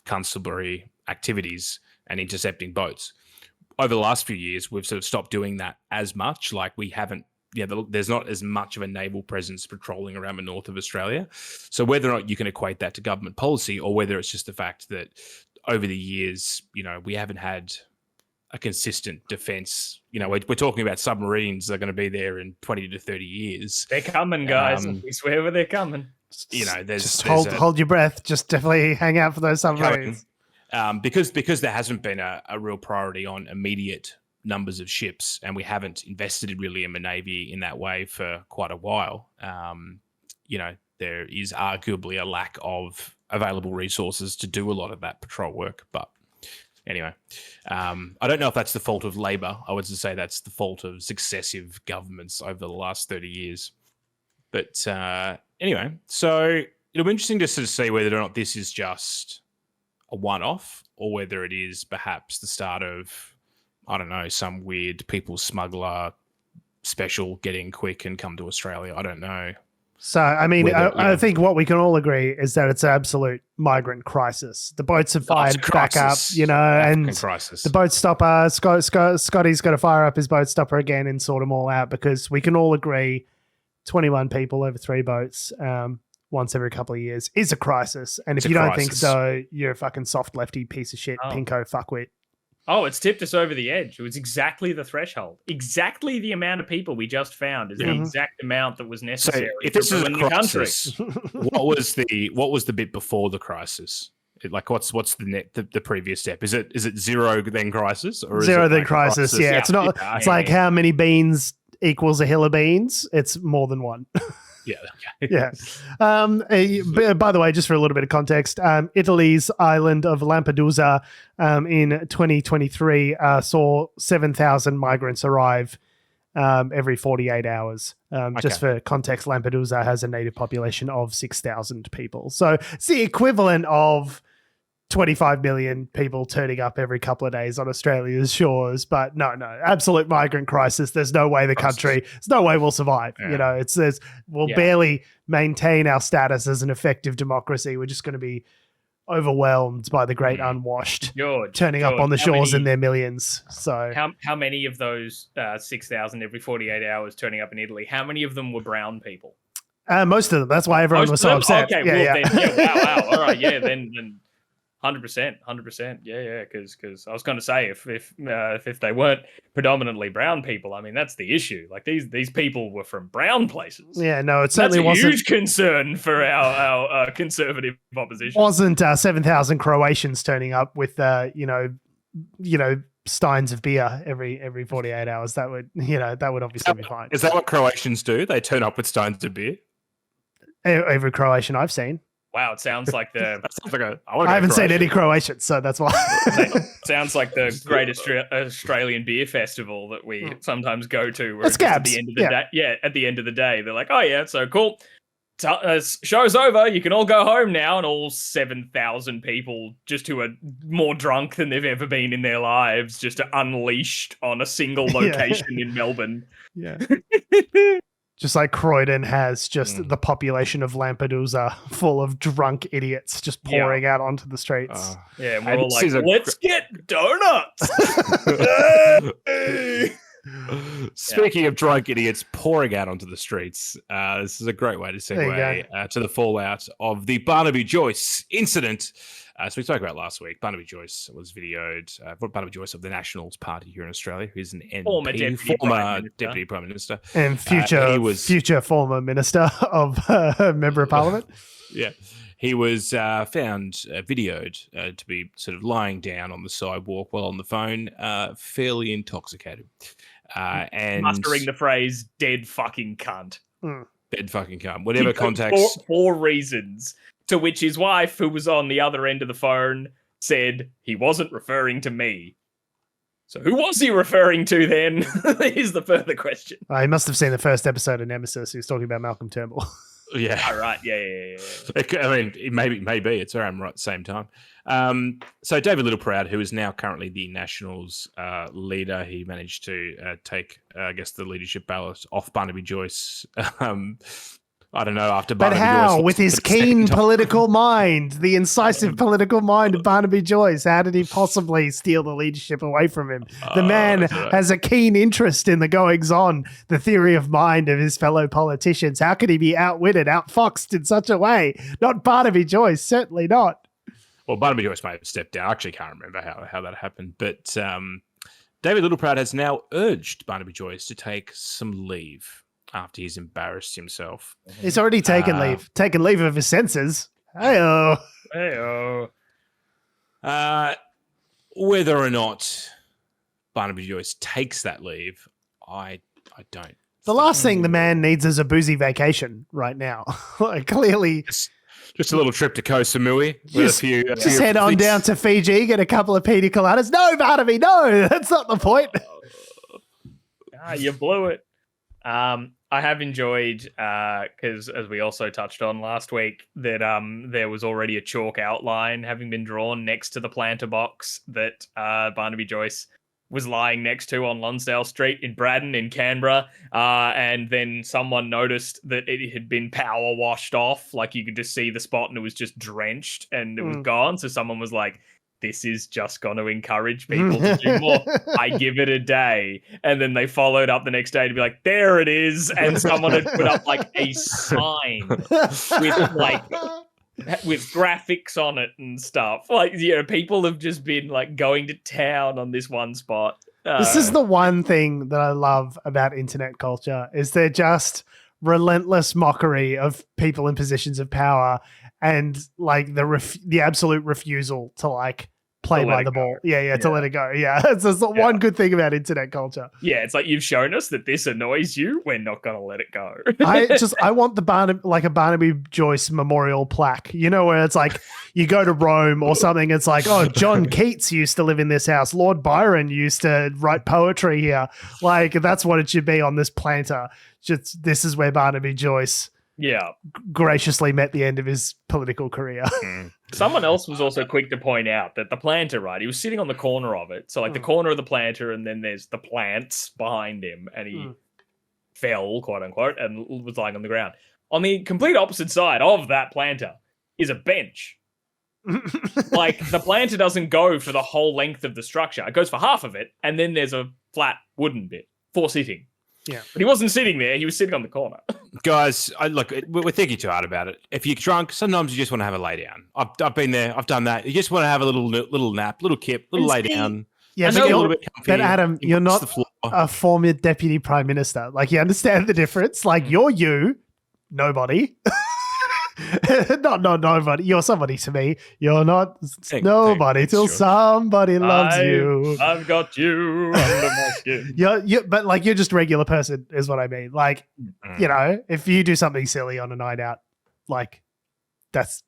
constabulary activities and intercepting boats. Over the last few years, we've sort of stopped doing that as much. Like we haven't, there's not as much of a naval presence patrolling around the north of Australia. So whether or not you can equate that to government policy or whether it's just the fact that over the years, we haven't had a consistent defense. We're talking about submarines that are going to be there in 20 to 30 years. They're coming, guys. We swear they're coming. Just hold your breath. Just definitely hang out for those submarines. Because there hasn't been a real priority on immediate numbers of ships, and we haven't invested really in the Navy in that way for quite a while. There is arguably a lack of available resources to do a lot of that patrol work, but anyway, I don't know if that's the fault of Labor. I would just say that's the fault of successive governments over the last 30 years. But anyway, so it'll be interesting to sort of see whether or not this is just a one-off or whether it is perhaps the start of, I don't know, some weird people smuggler special, get in quick and come to Australia. I don't know. So, I mean, I think what we can all agree is that it's an absolute migrant crisis. The boats have fired back up, and crisis. The boat stopper, Scotty's got to fire up his boat stopper again and sort them all out because we can all agree 21 people over 3 boats once every couple of years is a crisis. And if you don't think so, you're a fucking soft lefty piece of shit, pinko fuckwit. Oh, it's tipped us over the edge. It was exactly the threshold. Exactly the amount of people we just found is the exact amount that was necessary if this is a crisis, what was the bit before the crisis? What's the previous step? Is it zero then crisis or zero then crisis? Yeah, it's not. It's like how many beans equals a hill of beans. It's more than one. Yeah. By the way, just for a little bit of context, Italy's island of Lampedusa in 2023 saw 7,000 migrants arrive every 48 hours. Just for context, Lampedusa has a native population of 6,000 people. So it's the equivalent of 25 million people turning up every couple of days on Australia's shores. But no, absolute migrant crisis. There's no way there's no way we'll survive. Yeah. We'll barely maintain our status as an effective democracy. We're just going to be overwhelmed by the great unwashed turning up on the shores in their millions. So how many of those 6,000 every 48 hours turning up in Italy, how many of them were brown people? Most of them. That's why everyone was so upset. Okay, wow. All right, then 100%. Yeah. Because I was going to say if they weren't predominantly brown people, I mean that's the issue. Like these people were from brown places. Yeah, no, it certainly wasn't. That's a huge concern for our conservative opposition. Wasn't 7,000 Croatians turning up with steins of beer every 48 hours. That would obviously be fine. Is that what Croatians do? They turn up with steins of beer? Every Croatian I've seen. Wow, it sounds like I haven't seen any Croatians, so that's why. Sounds like the great Australian beer festival that we sometimes go to. Where it's at the end of the day, at the end of the day, they're like, "Oh yeah, so cool. Show's over. You can all go home now." And all 7,000 people, just who are more drunk than they've ever been in their lives, just unleashed on a single location in Melbourne. Yeah. Just like Croydon has just the population of Lampedusa full of drunk idiots just pouring out onto the streets. And we're all like, let's get donuts. Speaking of drunk idiots pouring out onto the streets, this is a great way to segue to the fallout of the Barnaby Joyce incident So we spoke about last week. Barnaby Joyce was videoed. Barnaby Joyce of the Nationals Party here in Australia, who's an NP, former Deputy Prime Minister. And future former Minister of Member of Parliament. Yeah. He was found videoed to be sort of lying down on the sidewalk while on the phone, fairly intoxicated. And mustering the phrase, dead fucking cunt. Dead fucking cunt. Whatever context. For reasons. To which his wife, who was on the other end of the phone, said he wasn't referring to me. So who was he referring to then? Is the further question. He must have seen the first episode of Nemesis. He was talking about Malcolm Turnbull. Yeah. All right. Yeah. I mean, maybe it's around right at the same time. So David Littleproud, who is now currently the Nationals leader, he managed to take, I guess, the leadership ballot off Barnaby Joyce. I don't know, after Barnaby Joyce. But how? With his keen political mind, the incisive political mind of Barnaby Joyce, how did he possibly steal the leadership away from him? The man has a keen interest in the goings-on, the theory of mind of his fellow politicians. How could he be outwitted, outfoxed in such a way? Not Barnaby Joyce, certainly not. Well, Barnaby Joyce may have stepped down. I actually can't remember how that happened. But David Littleproud has now urged Barnaby Joyce to take some leave after he's embarrassed himself. He's already taken leave of his senses. Hey-oh. Whether or not Barnaby Joyce takes that leave, I don't. The last thing the man needs is a boozy vacation right now. Like, clearly. Just a little trip to Koh Samui. Just head on down to Fiji, get a couple of pina coladas. No, Barnaby, no, that's not the point. You blew it. I have enjoyed, because as we also touched on last week, that there was already a chalk outline having been drawn next to the planter box that Barnaby Joyce was lying next to on Lonsdale Street in Braddon in Canberra, and then someone noticed that it had been power washed off, like you could just see the spot and it was just drenched and it was gone, so someone was like, this is just going to encourage people to do more. I give it a day. And then they followed up the next day to be like, there it is. And someone had put up like a sign with graphics on it and stuff. Like, people have just been like going to town on this one spot. This is the one thing that I love about internet culture is they're just relentless mockery of people in positions of power and like the absolute refusal to like play by the ball. Yeah, to let it go. Yeah, it's the one good thing about internet culture. Yeah, it's like, you've shown us that this annoys you. We're not going to let it go. I want a Barnaby Joyce memorial plaque, where it's like you go to Rome or something. It's like, oh, John Keats used to live in this house. Lord Byron used to write poetry here. Like, that's what it should be on this planter. Just, this is where Barnaby Joyce graciously met the end of his political career. Someone else was also quick to point out that the planter, right, he was sitting on the corner of it. So like the corner of the planter, and then there's the plants behind him, and he fell, quote unquote, and was lying on the ground. On the complete opposite side of that planter is a bench. Like, the planter doesn't go for the whole length of the structure. It goes for half of it, and then there's a flat wooden bit for sitting. Yeah, but he wasn't sitting there. He was sitting on the corner. Guys, we're thinking too hard about it. If you're drunk, sometimes you just want to have a lay down. I've been there. I've done that. You just want to have a little nap, little kip, little lay down. Yeah, but Adam, you're not a former deputy prime minister. Like, you understand the difference. Like, you're nobody. not nobody. You're somebody to me. You're not nobody till somebody loves you. I've got you under my skin. But like, you're just a regular person is what I mean. Like, if you do something silly on a night out, like that's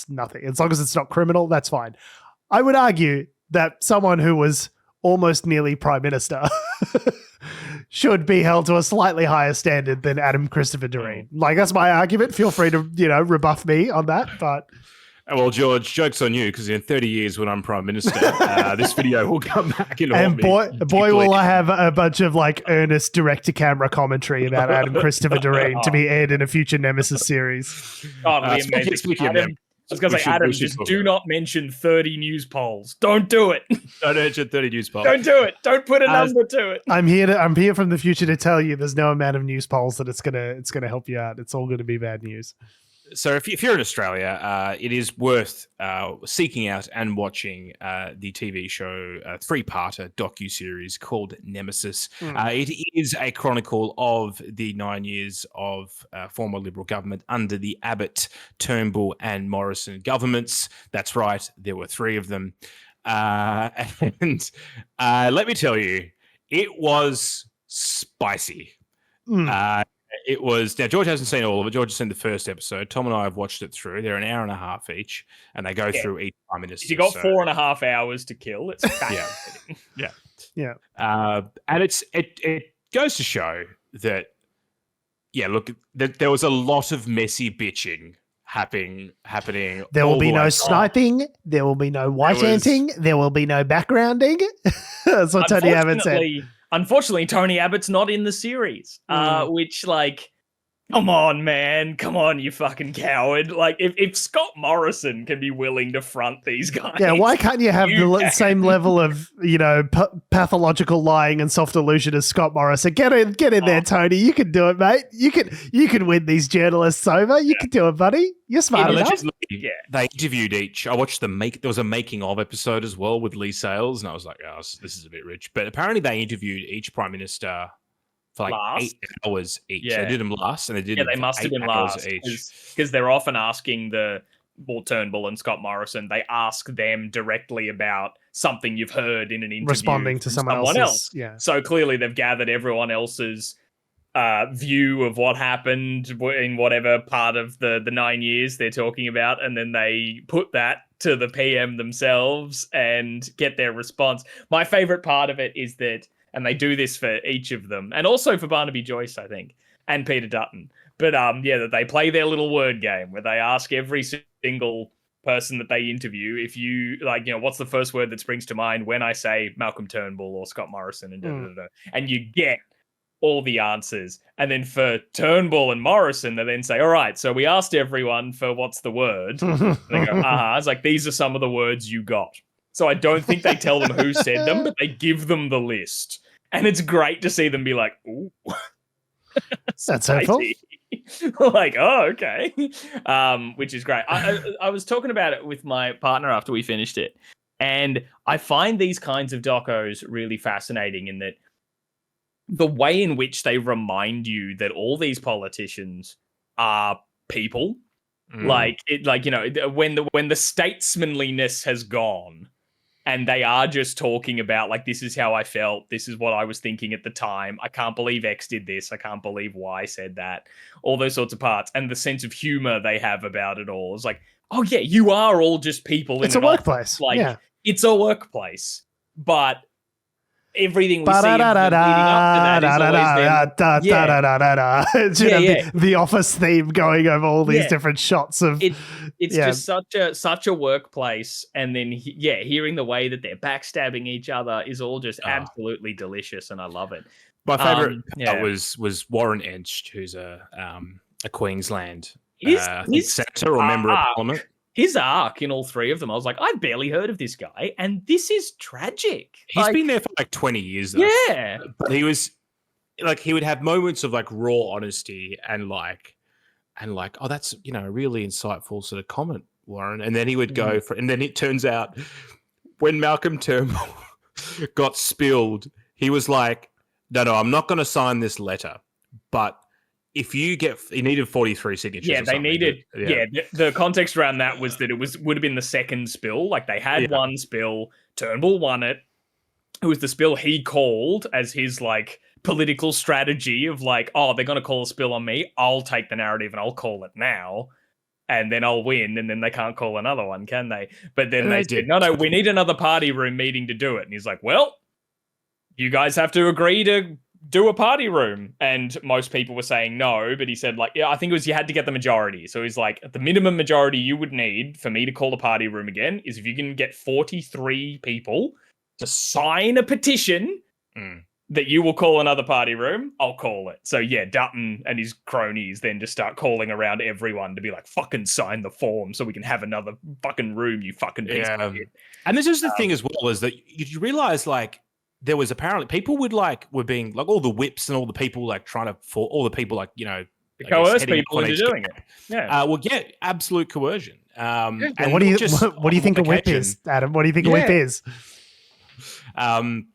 nothing. As long as it's not criminal, that's fine. I would argue that someone who was almost nearly prime minister should be held to a slightly higher standard than Adam Christopher Doreen. Like, that's my argument. Feel free to, rebuff me on that. But well, George, joke's on you, because in 30 years when I'm Prime Minister, this video will come back and haunt me. Boy, will I have a bunch of like earnest direct-to-camera commentary about Adam Christopher Doreen to be aired in a future Nemesis series. Speaking of them, I was going to say, Adam, just do not mention 30 news polls. Don't do it. Don't mention 30 news polls. Don't do it. Don't put a number to it. I'm here from the future to tell you there's no amount of news polls that it's gonna help you out. It's all going to be bad news. So if you're in Australia, it is worth seeking out and watching the TV show, three-parter docu-series called Nemesis. It is a chronicle of the 9 years of former Liberal government under the Abbott, Turnbull and Morrison governments. That's right, there were three of them. And let me tell you, it was spicy. It was, now George hasn't seen all of it. George has seen the first episode. Tom and I have watched it through. They're an hour and a half each, and they go through each Prime Minister. If you got 4.5 hours to kill, it's yeah. And it goes to show that, look, there was a lot of messy bitching happening. There will be no sniping. There will be no white anting. There will be no backgrounding. That's what Tony Abbott said. Unfortunately, Tony Abbott's not in the series, which, like, come on, man. Come on, you fucking coward. Like, if Scott Morrison can be willing to front these guys. Yeah, why can't you have the same level of, pathological lying and self-delusion as Scott Morrison? Get in there, Tony. You can do it, mate. You can win these journalists over. You can do it, buddy. You're smart enough. They interviewed each. I watched there was a making of episode as well with Lee Sales, and I was like, oh, this is a bit rich. But apparently they interviewed each Prime Minister for like 8 hours each. Yeah. They did them last, and they did them they must have been last because they're often asking Turnbull and Scott Morrison. They ask them directly about something you've heard in an interview, responding to someone else. Yeah. So clearly they've gathered everyone else's view of what happened in whatever part of the 9 years they're talking about, and then they put that to the PM themselves and get their response. My favorite part of it is that, and they do this for each of them, and also for Barnaby Joyce, I think, and Peter Dutton. But that they play their little word game where they ask every single person that they interview, if you what's the first word that springs to mind when I say Malcolm Turnbull or Scott Morrison, and you get all the answers. And then for Turnbull and Morrison, they then say, all right, so we asked everyone for what's the word. And they go, it's like, these are some of the words you got. So I don't think they tell them who said them, but they give them the list. And it's great to see them be like, ooh. That's helpful. Like, oh, okay. Which is great. I was talking about it with my partner after we finished it. And I find these kinds of docos really fascinating in that the way in which they remind you that all these politicians are people, when the statesmanliness has gone and they are just talking about, like, this is how I felt, this is what I was thinking at the time, I can't believe X did this, I can't believe Y said that, all those sorts of parts, and the sense of humor they have about it all is like, oh yeah, you are all just people. It's a workplace. It's a workplace, but everything we see leading up to that is always them. The Office theme going over all these different shots of it's just such a workplace, and then hearing the way that they're backstabbing each other is all just absolutely delicious, and I love it. My favorite was Warren Entsch, who's a Queensland senator or member of parliament. His arc in all three of them, I was like, I've barely heard of this guy, and this is tragic. He's been there for like 20 years, though. Yeah. But he was like, he would have moments of like raw honesty and like, oh, that's, a really insightful sort of comment, Warren. And then he would go and then it turns out when Malcolm Turnbull got spilled, he was like, no, I'm not going to sign this letter, but if he needed 43 signatures. Yeah, they needed. Yeah, the context around that was that it would have been the second spill. Like they had one spill, Turnbull won it. It was the spill he called as his like political strategy of like, oh, they're going to call a spill on me. I'll take the narrative and I'll call it now, and then I'll win. And then they can't call another one, can they? But then they said, no, we need another party room meeting to do it. And he's like, well, you guys have to agree to do a party room. And most people were saying no, but he said like, I think it was you had to get the majority. So he's like, the minimum majority you would need for me to call the party room again is if you can get 43 people to sign a petition that you will call another party room, I'll call it. So yeah, Dutton and his cronies then just start calling around everyone to be like, fucking sign the form so we can have another fucking room, you fucking piece of shit. And this is the thing as well, is that you realize like, there was apparently people were being like all the whips and all the people like trying to all the people like coerce people into doing it. Yeah. Absolute coercion. And what do you think a whip is, Adam? What do you think a whip is? And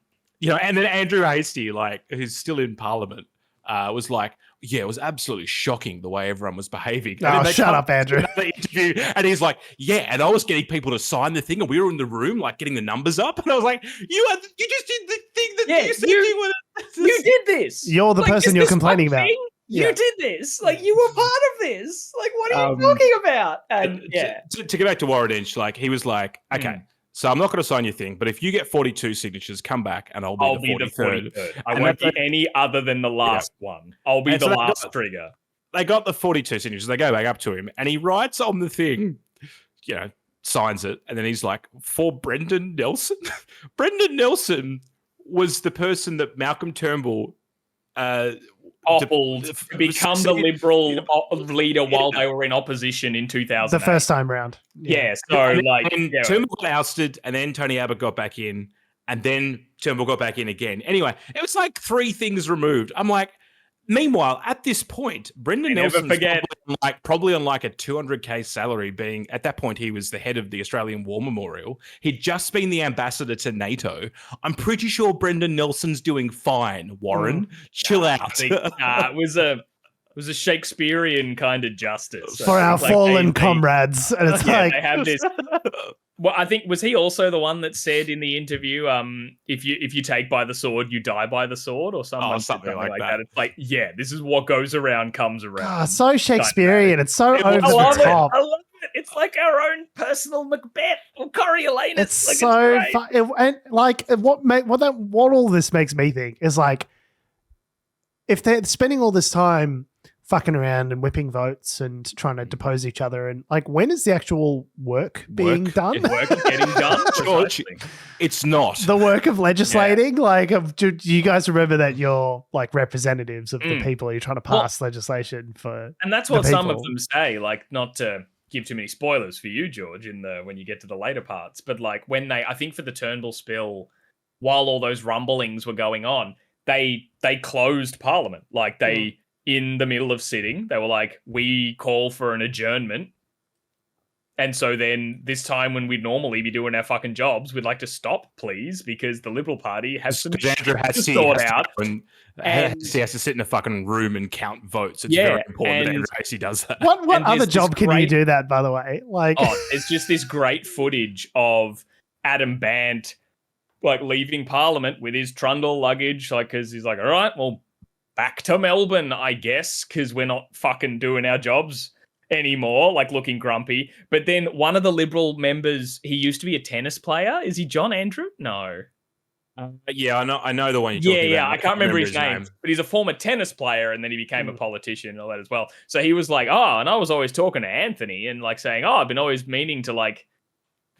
then Andrew Hastie, who's still in Parliament, was like, yeah, it was absolutely shocking the way everyone was behaving. Oh, shut up, Andrew. Interview, and he's like, yeah, and I was getting people to sign the thing, and we were in the room, getting the numbers up, and I was like, you just did the thing that you said you were. You did this. You're the person you're complaining about. You did this. You were part of this. What are you talking about? And to get back to Warren Inch, he was like, okay. So I'm not going to sign your thing, but if you get 42 signatures, come back and I'll be the 43rd. I won't be any other than the last one. I'll be the last trigger. They got the 42 signatures. They go back up to him and he writes on the thing, signs it. And then he's like, for Brendan Nelson. Brendan Nelson was the person that Malcolm Turnbull to become the Liberal leader while they were in opposition in 2000. The first time round. Yeah. So Turnbull got ousted, and then Tony Abbott got back in, and then Turnbull got back in again. Anyway, it was 3 things removed. I'm like, meanwhile, at this point, Brendan Nelson's probably on a 200K salary, being at that point he was the head of the Australian War Memorial. He'd just been the ambassador to NATO. I'm pretty sure Brendan Nelson's doing fine. Warren, chill out. I think, it was a Shakespearean kind of justice for our fallen comrades, and it's they have this. Well, I think was he also the one that said in the interview, if you take by the sword, you die by the sword, or something like that. It's this is what goes around comes around. So Shakespearean. It's so over the top. I love it. It's like our own personal Macbeth or Coriolanus. It's so fun. What all this makes me think is if they're spending all this time fucking around and whipping votes and trying to depose each other, and when is the actual work being done? Work getting done, George. It's not the work of legislating. Do you guys remember that you're representatives of the people? You're trying to pass legislation for, and that's what some of them say. Not to give too many spoilers for you, George, when you get to the later parts, but when I think for the Turnbull spill, while all those rumblings were going on, they closed Parliament. In the middle of sitting, they were like, we call for an adjournment. And so then this time when we'd normally be doing our fucking jobs, we'd like to stop, please, because the Liberal Party has some shit to sort out. And he has to sit in a fucking room and count votes. It's very important that Andrew Hastie does that. What other job can you do that, by the way? It's just this great footage of Adam Bant leaving Parliament with his trundle luggage, because he's like, all right, well, back to Melbourne, I guess, because we're not fucking doing our jobs anymore, looking grumpy. But then one of the Liberal members, he used to be a tennis player. Is he John Andrew? No. I know the one you're talking about. I can't remember his name. But he's a former tennis player, and then he became a politician and all that as well. So he was like, and I was always talking to Anthony and saying, I've been always meaning to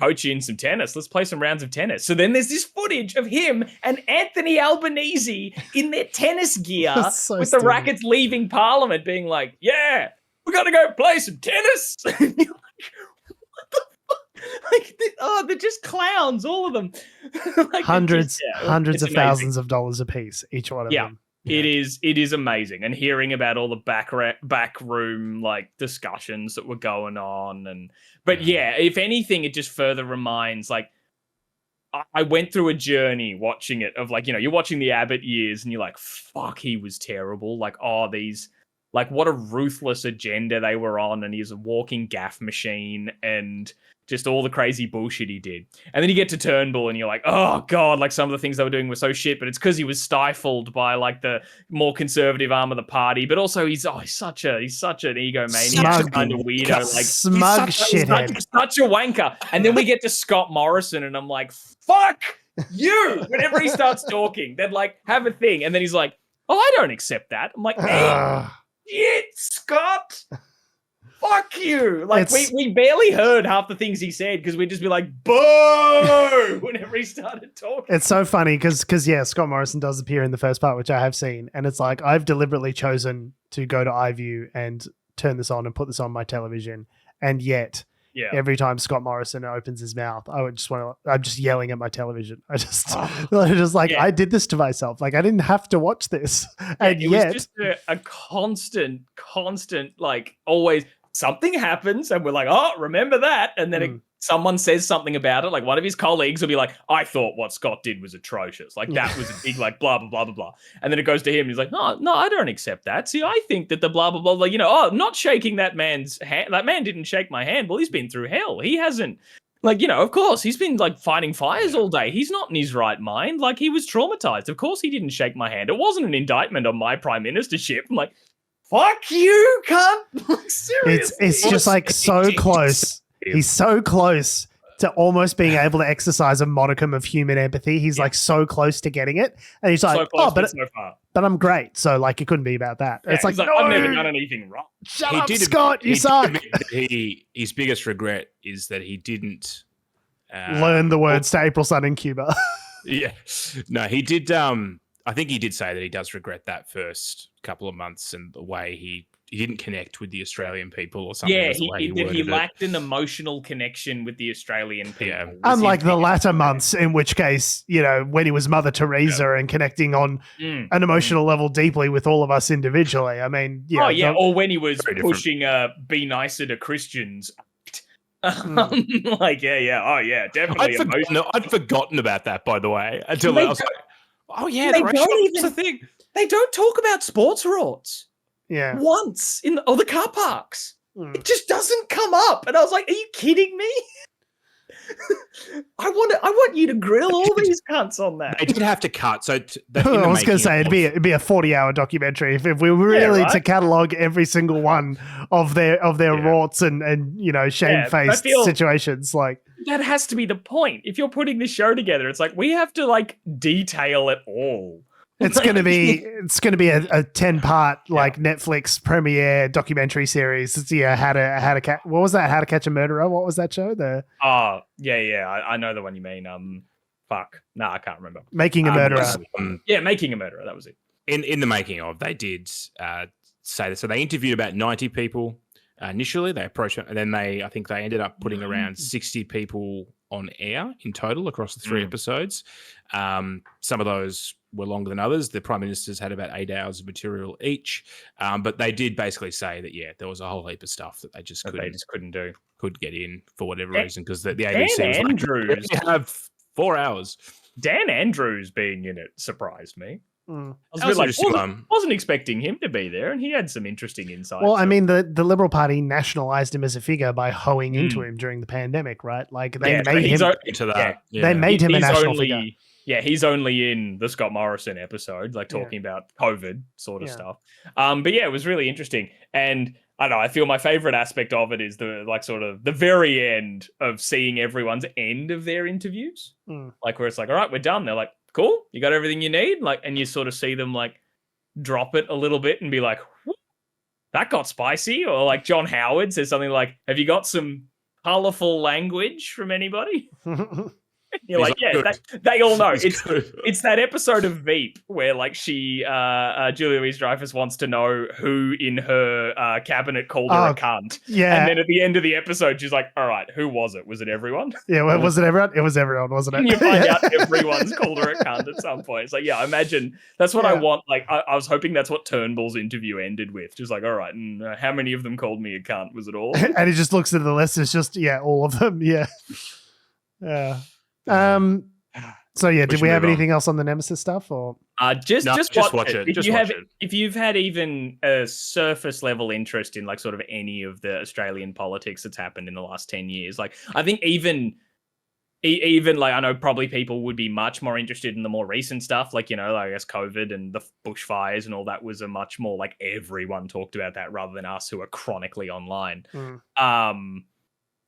coach you in some tennis. Let's play some rounds of tennis. So then there's this footage of him and Anthony Albanese in their tennis gear with the rackets leaving Parliament being like, yeah, we're going to go play some tennis. And you're what the fuck? They're just clowns, all of them. Hundreds of thousands of dollars a piece, each one of them. Yeah. It is amazing, and hearing about all the backroom discussions that were going on, but if anything, it just further reminds I went through a journey watching it of you're watching the Abbott years and you're like, fuck, he was terrible. These what a ruthless agenda they were on, and he's a walking gaff machine and just all the crazy bullshit he did. And then you get to Turnbull and you're like, oh God, some of the things they were doing were so shit, but it's because he was stifled by the more conservative arm of the party. But also he's such an egomaniac, kind of weirdo, smug shithead. He's such a wanker. And then we get to Scott Morrison and I'm like, fuck you. Whenever he starts talking, then have a thing. And then he's like, oh, I don't accept that. I'm like, hey, shit, Scott. Fuck you. We barely heard half the things he said because we'd just be like, boo, whenever he started talking. It's so funny because Scott Morrison does appear in the first part, which I have seen. And it's I've deliberately chosen to go to iView and turn this on and put this on my television. And yet every time Scott Morrison opens his mouth, I'm just yelling at my television. I did this to myself. Like, I didn't have to watch this. And it was just a constant, like, always something happens and we're like, oh, remember that. And then someone says something about it. Like, one of his colleagues will be like, I thought what Scott did was atrocious. Like, that was a big, like, blah, blah, blah, blah, blah. And then it goes to him and he's like, no, I don't accept that. See, I think that the blah, blah, blah, like, not shaking that man's hand. That man didn't shake my hand. Well, he's been through hell. He hasn't, like, of course, he's been, like, fighting fires all day. He's not in his right mind. Like, he was traumatized. Of course he didn't shake my hand. It wasn't an indictment on my prime ministership. I'm like, fuck you, cunt. Like, seriously. It's just, like, so close. He's so close to almost being able to exercise a modicum of human empathy. He's like so close to getting it. And he's like, but I'm great. So, like, it couldn't be about that. Yeah, it's like, no, I've never done anything wrong. Shut up, Scott, you suck. His biggest regret is that he didn't learn the words to April Sun in Cuba. Yeah. No, he did. I think he did say that he does regret that first couple of months and the way he didn't connect with the Australian people or something. Yeah, he lacked an emotional connection with the Australian people. Yeah. Unlike the latter months, in which case, when he was Mother Teresa and connecting on an emotional level deeply with all of us individually. I mean, or when he was pushing be nicer to Christians. Like, definitely. I'd forgotten about that, by the way, until I was like, oh yeah, that's a thing. They don't talk about sports rorts. Yeah. Once in the car parks. It just doesn't come up. And I was like, are you kidding me? I want you to grill all these cunts on that. They did have to cut. So I was going to say it'd be a 40-hour documentary if we were really to catalog every single one of their rorts and shamefaced situations. Like, that has to be the point. If you're putting this show together, it's like we have to like detail it all. It's gonna be a 10-part Netflix premiere documentary series. It's how to catch. What was that? How to Catch a Murderer? What was that show? I know the one you mean. I can't remember. Making a Murderer. Making a Murderer. That was it. In the making of, they did say that. So they interviewed about 90 people initially. They approached it, and then I think they ended up putting around 60 people on air in total across the 3 episodes. Some of those were longer than others. The Prime Ministers had about 8 hours of material each. But they did basically say that, there was a whole heap of stuff that they just couldn't do. Couldn't get in for whatever reason, because the ABC was Andrews like, have 4 hours. Dan Andrews being in it surprised me. Mm. I was wasn't expecting him to be there, and he had some interesting insights. Well, I mean, the Liberal Party nationalised him as a figure by hoeing into him during the pandemic, right? Like, they made him into that. They made him a national figure. Yeah, he's only in the Scott Morrison episode, like talking about COVID sort of stuff. But it was really interesting. And I don't know, I feel my favorite aspect of it is the very end of seeing everyone's end of their interviews. Like, where it's like, all right, we're done. They're like, cool, you got everything you need. Like, and you sort of see them like drop it a little bit and be like, that got spicy. Or like John Howard says something like, have you got some colorful language from anybody? You're like, they all know. It's that episode of Veep where like she, Julia Louis-Dreyfus wants to know who in her cabinet called her a cunt. Yeah. And then at the end of the episode, she's like, all right, who was it? Was it everyone? Yeah, was it everyone? It was everyone, wasn't it? And you find out everyone's called her a cunt at some point. It's like, I imagine that's what I want. Like, I was hoping that's what Turnbull's interview ended with. Just like, all right, and how many of them called me a cunt? Was it all? And he just looks at the list. It's just, all of them. Yeah. Yeah. So did we have anything else on the Nemesis stuff, or just watch it? If you've had even a surface level interest in like sort of any of the Australian politics that's happened in the last 10 years, like I think even like I know probably people would be much more interested in the more recent stuff, like I guess COVID and the bushfires and all that was a much more like everyone talked about that rather than us who are chronically online.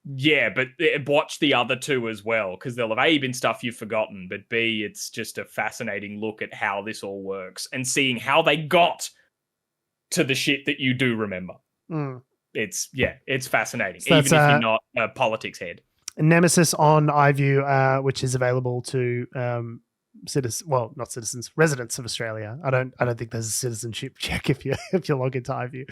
But watch the other two as well, because there'll have A, been stuff you've forgotten, but B, it's just a fascinating look at how this all works and seeing how they got to the shit that you do remember. It's fascinating, so even if you're not a politics head. Nemesis on iView, which is available to residents of Australia. I don't think there's a citizenship check if you log into iView.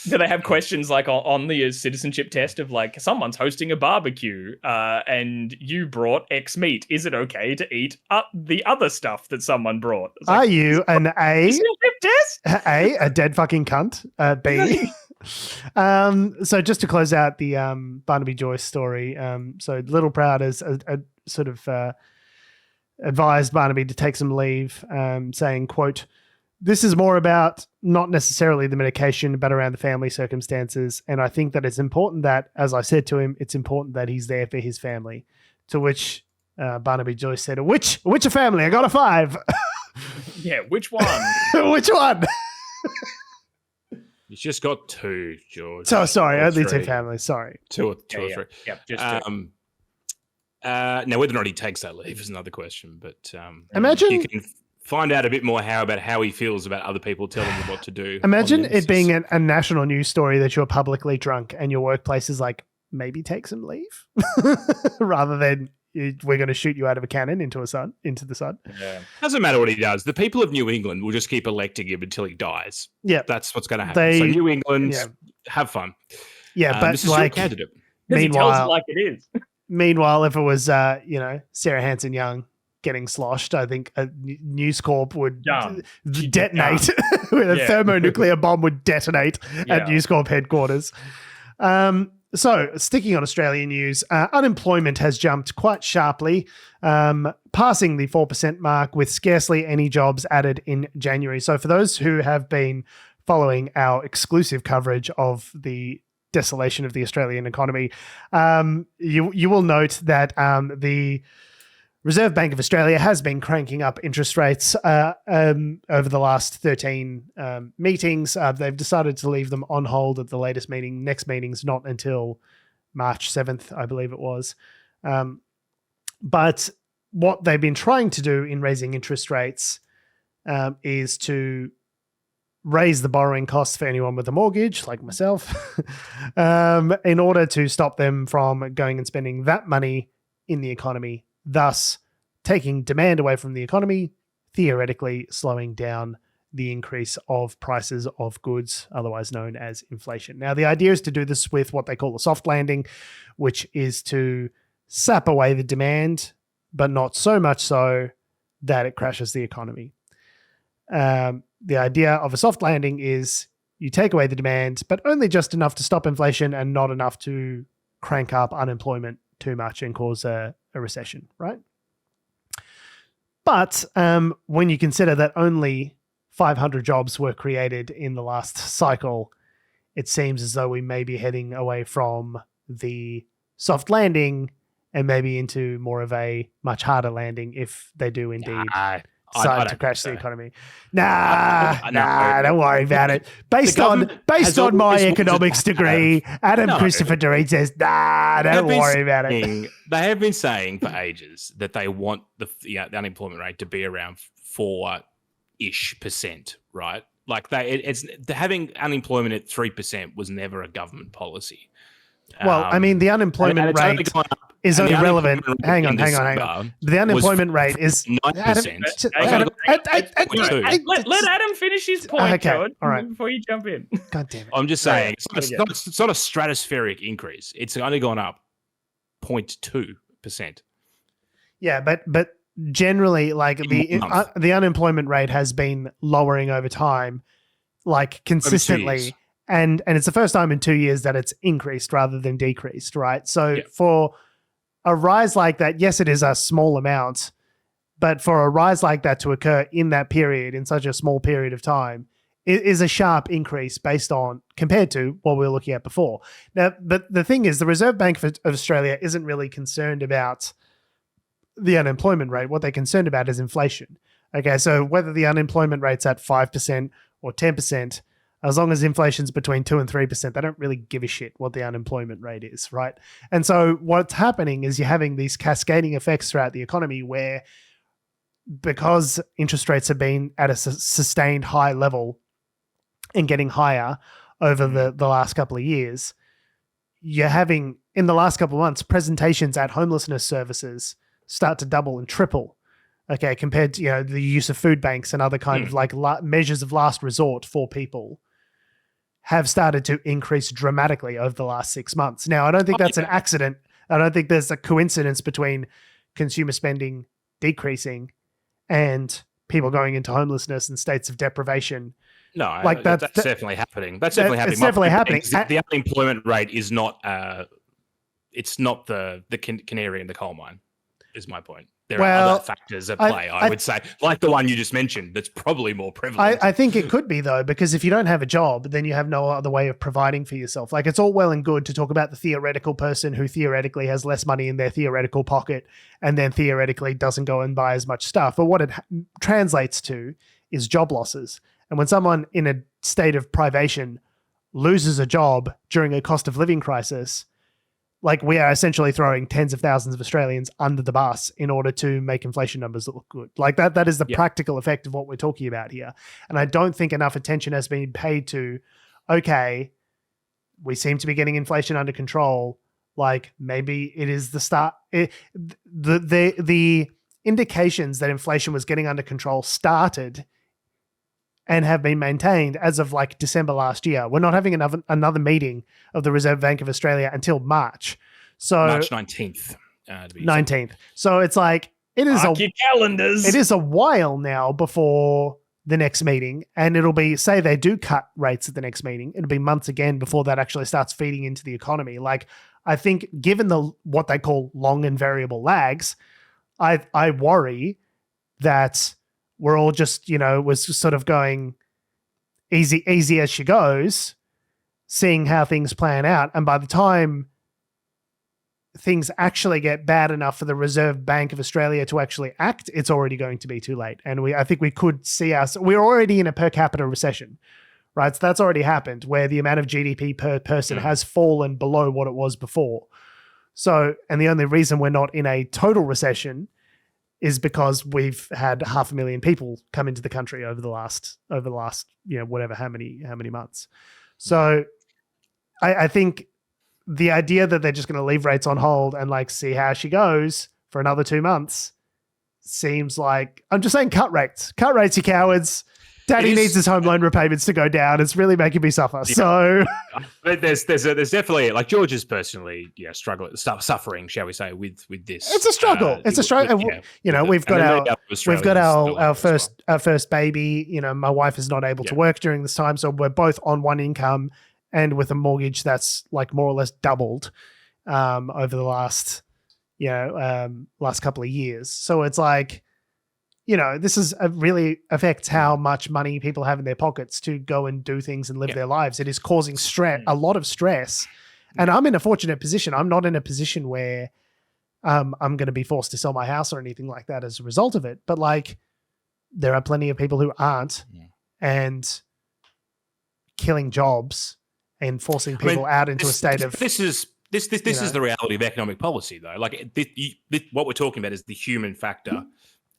Do they have questions like on the citizenship test of like someone's hosting a barbecue and you brought X meat? Is it okay to eat the other stuff that someone brought? Are you an A? Citizenship test? A dead fucking cunt. B. So just to close out the Barnaby Joyce story, so Littleproud has sort of advised Barnaby to take some leave, saying, quote, "This is more about not necessarily the medication, but around the family circumstances. And I think that it's important that, as I said to him, it's important that he's there for his family." To which Barnaby Joyce said, which a family? I got a 5. Yeah, which one? Which one? He's just got 2, George. So sorry, only 2 families. Sorry, two or 3. Yeah, just 2. Now, whether or not he takes that leave is another question. But imagine you can find out a bit more about how he feels about other people telling him what to do. Imagine it being a national news story that you're publicly drunk and your workplace is like, maybe take some leave, rather than we're going to shoot you out of a cannon into the sun. Yeah. Doesn't matter what he does. The people of New England will just keep electing him until he dies. Yeah, that's what's going to happen. So New England, have fun. Yeah, but this is like, your candidate. Meanwhile, he tells it like it is. Meanwhile, if it was Sarah Hanson Young getting sloshed, I think a News Corp would detonate. With a thermonuclear bomb would detonate at News Corp headquarters. So, sticking on Australian news, unemployment has jumped quite sharply, passing the 4% mark with scarcely any jobs added in January. So, for those who have been following our exclusive coverage of the desolation of the Australian economy, you will note that the Reserve Bank of Australia has been cranking up interest rates over the last 13 meetings. They've decided to leave them on hold at the latest meeting. Next meeting's not until March 7th, I believe it was. But what they've been trying to do in raising interest rates is to raise the borrowing costs for anyone with a mortgage, like myself, in order to stop them from going and spending that money in the economy, thus taking demand away from the economy, theoretically slowing down the increase of prices of goods, otherwise known as inflation. Now, the idea is to do this with what they call a soft landing, which is to sap away the demand, but not so much so that it crashes the economy. The idea of a soft landing is you take away the demand, but only just enough to stop inflation and not enough to crank up unemployment too much and cause a recession, right? But when you consider that only 500 jobs were created in the last cycle, it seems as though we may be heading away from the soft landing and maybe into more of a much harder landing if they do indeed decide to crash the economy. Nah, don't worry about it. Based on my economics degree, Christopher Doreen says, don't worry about it. They have been saying for ages that they want the unemployment rate to be around 4-ish%, right? Like having unemployment at 3% was never a government policy. Well, I mean, the unemployment rate is only relevant. Hang on. The unemployment rate is 9%. Let Adam finish his point, George, all right, before you jump in. God damn it. I'm just saying, it's not a stratospheric increase. It's only gone up 0.2%. Yeah, but generally, like the unemployment rate has been lowering over time, like consistently. And it's the first time in 2 years that it's increased rather than decreased, right? So for a rise like that, yes, it is a small amount, but for a rise like that to occur in that period, in such a small period of time, it is a sharp increase compared to what we were looking at before. Now, but the thing is, the Reserve Bank of Australia isn't really concerned about the unemployment rate. What they're concerned about is inflation. Okay, so whether the unemployment rate's at 5% or 10%, as long as inflation's between 2 and 3%, they don't really give a shit what the unemployment rate is, right? And so what's happening is you're having these cascading effects throughout the economy where, because interest rates have been at a sustained high level and getting higher over the last couple of years, you're having, in the last couple of months, presentations at homelessness services start to double and triple. Okay, compared to the use of food banks and other kind of like measures of last resort for people have started to increase dramatically over the last 6 months. Now, I don't think that's an accident. I don't think there's a coincidence between consumer spending decreasing and people going into homelessness and states of deprivation. No, like that's definitely happening. That's definitely happening. It's definitely happening. The unemployment rate is not. It's not the canary in the coal mine. Is my point. There are other factors at play. I would say, like the one you just mentioned, that's probably more prevalent. I think it could be though, because if you don't have a job, then you have no other way of providing for yourself. Like it's all well and good to talk about the theoretical person who theoretically has less money in their theoretical pocket and then theoretically doesn't go and buy as much stuff. But what it translates to is job losses. And when someone in a state of privation loses a job during a cost of living crisis, like we are essentially throwing tens of thousands of Australians under the bus in order to make inflation numbers look good. Like that is the practical effect of what we're talking about here. And I don't think enough attention has been paid to, okay, we seem to be getting inflation under control. Like maybe it is the start. The indications that inflation was getting under control started and have been maintained as of like December last year. We're not having another meeting of the Reserve Bank of Australia until March. So March 19th. 19th. So it's like it is Mark your calendars. It is a while now before the next meeting, and it'll be, say they do cut rates at the next meeting, it'll be months again before that actually starts feeding into the economy. Like I think given what they call long and variable lags, I worry that we're all just, was sort of going easy as she goes, seeing how things plan out. And by the time things actually get bad enough for the Reserve Bank of Australia to actually act, it's already going to be too late. And I think we could see we're already in a per capita recession, right? So that's already happened where the amount of GDP per person has fallen below what it was before. So, and the only reason we're not in a total recession is because we've had 500,000 people come into the country over the last, whatever, how many months. So I think the idea that they're just going to leave rates on hold and like see how she goes for another 2 months seems like, I'm just saying cut rates, you cowards. Daddy needs his home loan repayments to go down. It's really making me suffer. Yeah. So there's definitely, like, George is personally suffering, shall we say, with this. It's a struggle. It's a struggle. We've got our first baby. My wife is not able to work during this time, so we're both on one income and with a mortgage that's like more or less doubled over the last couple of years. So it's like, this is really affects how much money people have in their pockets to go and do things and live their lives. It is causing a lot of stress. And I'm in a fortunate position. I'm not in a position where I'm going to be forced to sell my house or anything like that as a result of it. But like, there are plenty of people who aren't and killing jobs and forcing people out into a state of... This is the reality of economic policy, though. Like, what we're talking about is the human factor.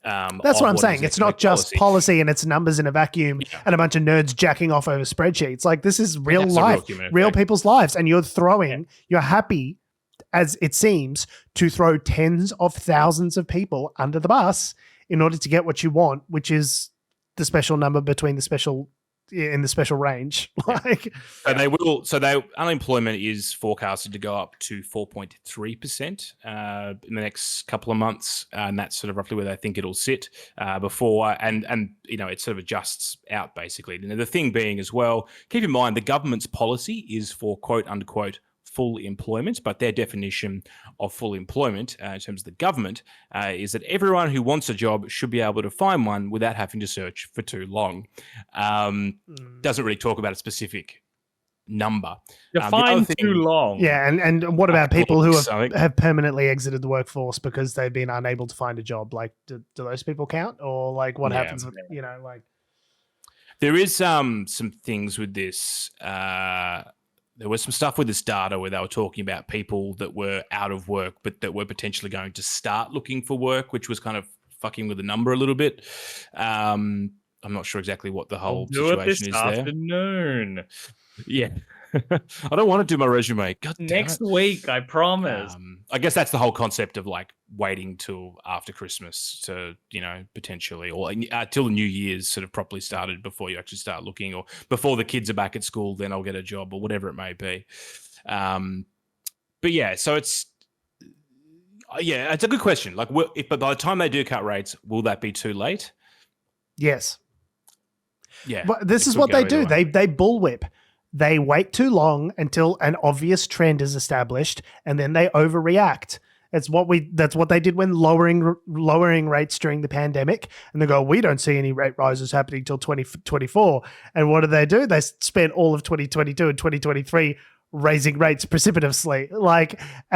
That's what I'm saying. It's not just policy and it's numbers in a vacuum and a bunch of nerds jacking off over spreadsheets. Like, this is real life, real people's lives. And you're happy, as it seems, to throw tens of thousands of people under the bus in order to get what you want, which is the special number in the special range. Unemployment is forecasted to go up to 4.3% in the next couple of months, and that's sort of roughly where they think it'll sit before, and it sort of adjusts out basically. And the thing being as well, keep in mind the government's policy is for quote unquote full employment, but their definition of full employment in terms of the government is that everyone who wants a job should be able to find one without having to search for too long. Doesn't really talk about a specific number. Define too long. Yeah, and what about people who have permanently exited the workforce because they've been unable to find a job? Like, do those people count? Or like what happens with, like... There is some things with this... there was some stuff with this data where they were talking about people that were out of work, but that were potentially going to start looking for work, which was kind of fucking with the number a little bit. I'm not sure exactly what the whole situation is there. Afternoon. Yeah. I don't want to do my resume. God damn Next it. week, I promise. I guess that's the whole concept of like waiting till after Christmas to, potentially, or till the New Year's sort of properly started before you actually start looking, or before the kids are back at school, then I'll get a job or whatever it may be. But yeah, so it's a good question. Like, but by the time they do cut rates, will that be too late? Yes. Yeah. But this is what they do. They bullwhip. They wait too long until an obvious trend is established, and then they overreact. That's what they did when lowering rates during the pandemic. And they go, we don't see any rate rises happening till 2024. And what do? They spent all of 2022 and 2023 raising rates precipitously, and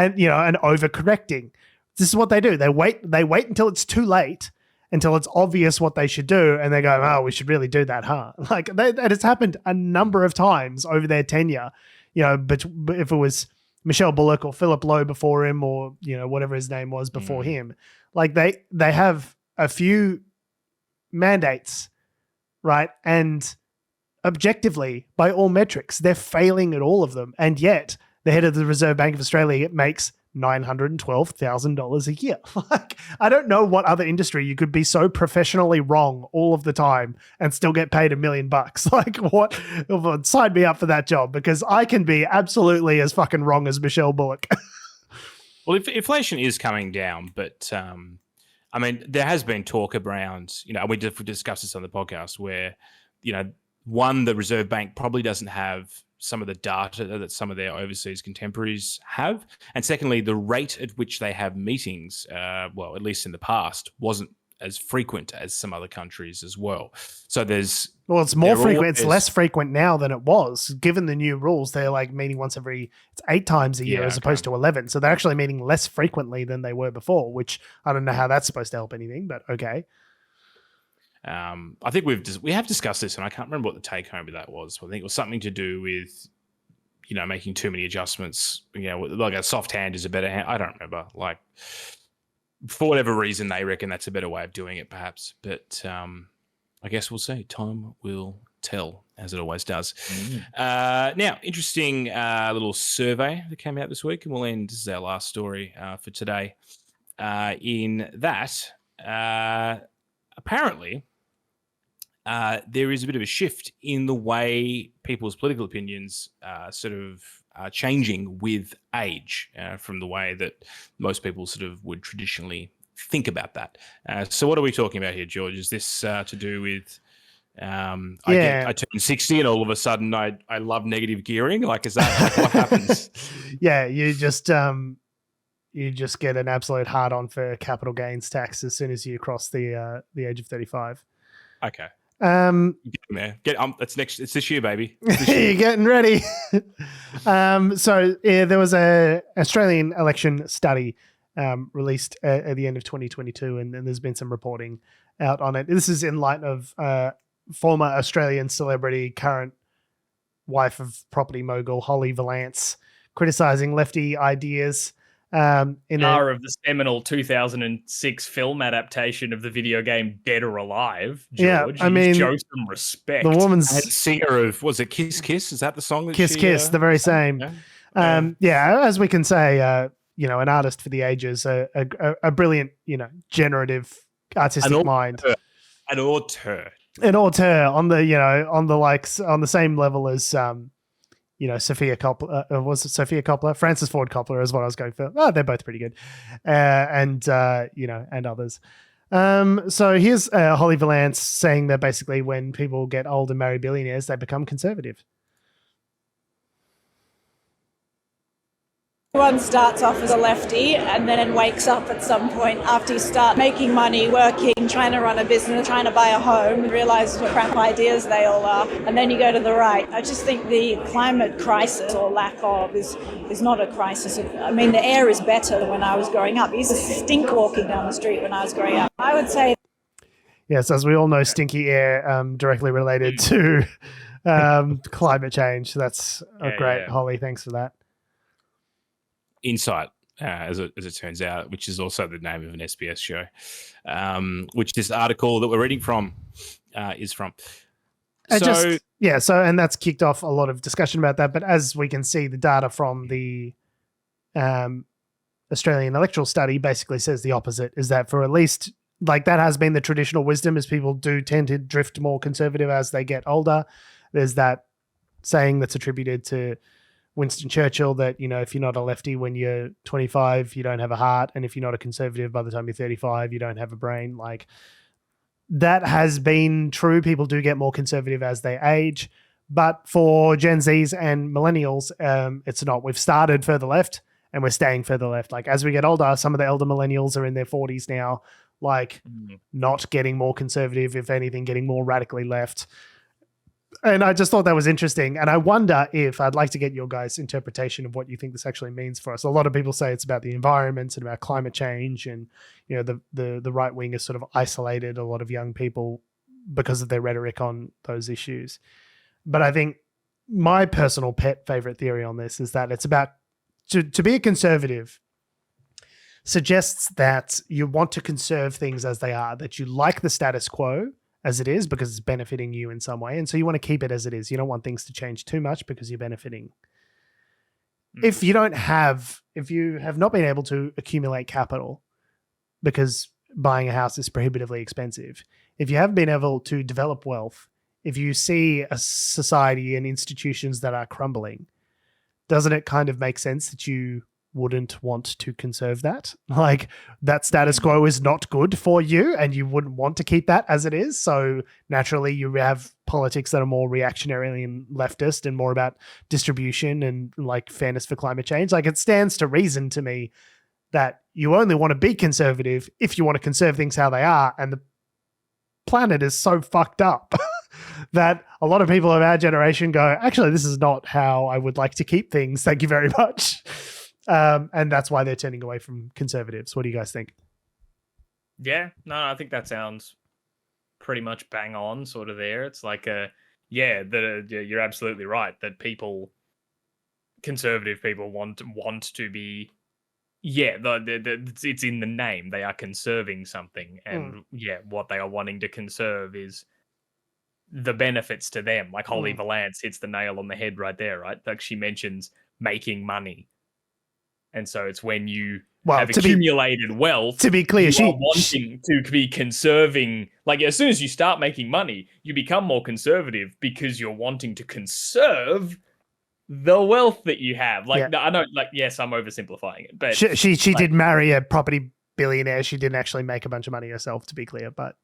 overcorrecting. This is what they do. They wait until it's too late, until it's obvious what they should do, and they go, oh, we should really do that, huh? That has happened a number of times over their tenure, but if it was Michelle Bullock or Philip Lowe before him, or, whatever his name was before him, they have a few mandates, right? And objectively, by all metrics, they're failing at all of them. And yet the head of the Reserve Bank of Australia makes $912,000 a year. I don't know what other industry you could be so professionally wrong all of the time and still get paid $1 million. What? Sign me up for that job, because I can be absolutely as fucking wrong as Michelle Bullock. Well, inflation is coming down, but there has been talk around, we discussed this on the podcast where, the Reserve Bank probably doesn't have some of the data that some of their overseas contemporaries have. And secondly, the rate at which they have meetings, at least in the past, wasn't as frequent as some other countries as well. So it's more frequent. It's less frequent now than it was. Given the new rules, they're meeting once it's 8 times a year as opposed to 11. So they're actually meeting less frequently than they were before, which I don't know how that's supposed to help anything, but okay. I think we have discussed this, and I can't remember what the take home of that was. I think it was something to do with, making too many adjustments. Like a soft hand is a better hand. I don't remember. For whatever reason, they reckon that's a better way of doing it, perhaps. But I guess we'll see. Time will tell, as it always does. Now, interesting little survey that came out this week, and we'll end. This is our last story for today. In that, apparently, there is a bit of a shift in the way people's political opinions are changing with age, from the way that most people would traditionally think about that. So what are we talking about here, George? Is this to do with I turn 60 and all of a sudden I love negative gearing? Is that what happens? Yeah, you just get an absolute hard-on for capital gains tax as soon as you cross the age of 35. Okay. It's this year, baby. This year. You're getting ready. There was a Australian election study released at the end of 2022, and there's been some reporting out on it. This is in light of former Australian celebrity, current wife of property mogul Holly Valance, criticizing lefty ideas. Star of the seminal 2006 film adaptation of the video game Dead or Alive, George. Yeah, show some respect. The woman's singer of, was it Kiss Kiss? Is that the song? That Kiss, the very same. As we can say, an artist for the ages, a brilliant, generative artistic mind. An auteur on the same level as Sophia Coppola. Was it Sophia Coppola? Francis Ford Coppola is what I was going for. Oh, they're both pretty good. And others. So here's Holly Valance saying that basically when people get old and marry billionaires, they become conservative. Everyone starts off as a lefty and then wakes up at some point after you start making money, working, trying to run a business, trying to buy a home, and realize what crap ideas they all are, and then you go to the right. I just think the climate crisis, or lack of, is not a crisis. The air is better than when I was growing up. I used to stink walking down the street when I was growing up. I would say... Yes, as we all know, stinky air directly related to climate change. That's great, Holly. Thanks for that. Insight, as it turns out, which is also the name of an SBS show, which this article that we're reading from is from. And that's kicked off a lot of discussion about that. But as we can see, the data from the Australian electoral study basically says the opposite, is that for at least, like, that has been the traditional wisdom, is people do tend to drift more conservative as they get older. There's that saying that's attributed to Winston Churchill that, you know, if you're not a lefty when you're 25, you don't have a heart. And if you're not a conservative by the time you're 35, you don't have a brain. Like, that has been true. People do get more conservative as they age. But for Gen Zs and millennials, it's not. We've started further left and we're staying further left. Like, as we get older, some of the elder millennials are in their 40s now, like, not getting more conservative, if anything, getting more radically left. And I just thought that was interesting. And I wonder if, I'd like to get your guys' interpretation of what you think this actually means for us. A lot of people say it's about the environment and about climate change, and, you know, the right wing has sort of isolated a lot of young people because of their rhetoric on those issues. But I think my personal pet favorite theory on this is that it's about, to be a conservative suggests that you want to conserve things as they are, that you like the status quo as it is because it's benefiting you in some way. And so you want to keep it as it is. You don't want things to change too much because you're benefiting. If you have not been able to accumulate capital because buying a house is prohibitively expensive, if you haven't been able to develop wealth, if you see a society and institutions that are crumbling, doesn't it kind of make sense that you wouldn't want to conserve that? Like, that status quo is not good for you and you wouldn't want to keep that as it is. So naturally you have politics that are more reactionary and leftist and more about distribution and, like, fairness for climate change. Like, it stands to reason to me that you only want to be conservative if you want to conserve things how they are. And the planet is so fucked up that a lot of people of our generation go, actually, this is not how I would like to keep things. Thank you very much. And that's why they're turning away from conservatives. What do you guys think? Yeah, no, I think that sounds pretty much bang on sort of there. It's like, you're absolutely right that conservative people want to be, it's in the name. They are conserving something. And what they are wanting to conserve is the benefits to them. Like Holly Valance hits the nail on the head right there, right? Like, she mentions making money. And so it's when you have accumulated wealth. To be clear, you are wanting to be conserving. Like, as soon as you start making money, you become more conservative because you're wanting to conserve the wealth that you have. Like, I know, like, yes, I'm oversimplifying it, but she did marry a property billionaire. She didn't actually make a bunch of money herself, to be clear, but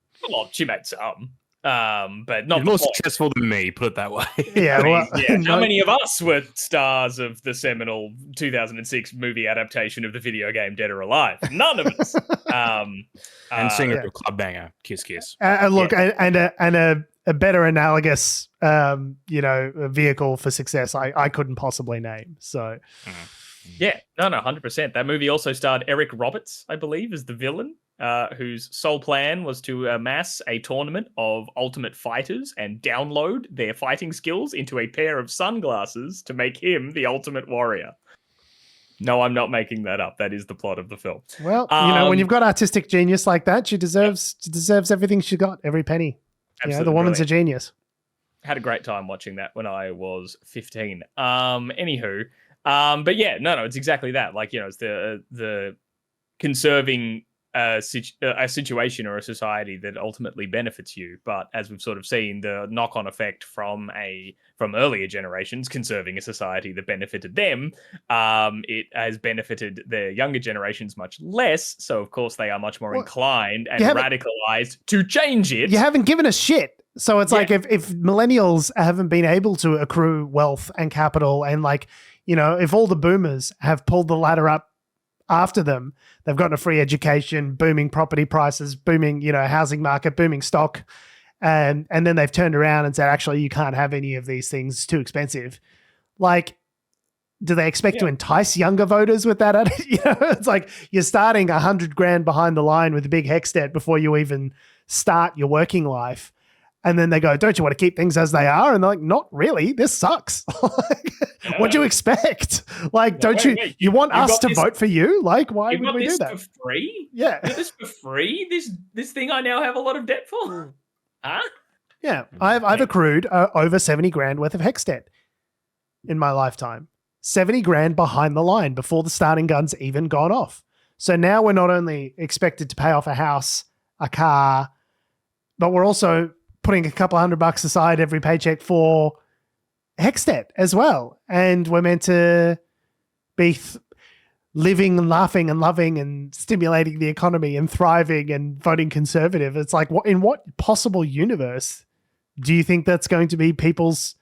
she made some. But not more successful than me, put it that way. How many of us were stars of the seminal 2006 movie adaptation of the video game Dead or Alive? None of us. And singer of Club Banger, Kiss Kiss. Look, and a better analogous, vehicle for success, I couldn't possibly name. So, yeah, no, 100%. That movie also starred Eric Roberts, I believe, as the villain. Whose sole plan was to amass a tournament of ultimate fighters and download their fighting skills into a pair of sunglasses to make him the ultimate warrior. No, I'm not making that up. That is the plot of the film. Well, when you've got artistic genius like that, she deserves everything she got, every penny. The woman's a genius. Had a great time watching that when I was 15. Anywho, but yeah, no, it's exactly that. Like, it's the conserving a situation or a society that ultimately benefits you. But as we've sort of seen, the knock-on effect from earlier generations conserving a society that benefited them, it has benefited the younger generations much less. So of course they are much more inclined and radicalized to change it. You haven't given a shit. So it's like if millennials haven't been able to accrue wealth and capital, and if all the boomers have pulled the ladder up after them, they've gotten a free education, booming property prices, booming, housing market, booming stock. And then they've turned around and said, actually, you can't have any of these things. It's too expensive. Like, do they expect to entice younger voters with that? It's like you're starting $100,000 behind the line with a big HECS debt before you even start your working life. And then they go, don't you want to keep things as they are? And they're like, not really. This sucks. What do you expect? Like, you want us to vote for you? Like, why would we do that? For free? Yeah. This for free? This thing I now have a lot of debt for? Huh? Yeah, I've accrued over 70 grand worth of hex debt in my lifetime. 70 grand behind the line before the starting gun's even gone off. So now we're not only expected to pay off a house, a car, but we're also putting a couple $100 aside every paycheck for hex debt as well. And we're meant to be living and laughing and loving and stimulating the economy and thriving and voting conservative. It's like, in what possible universe do you think that's going to be people's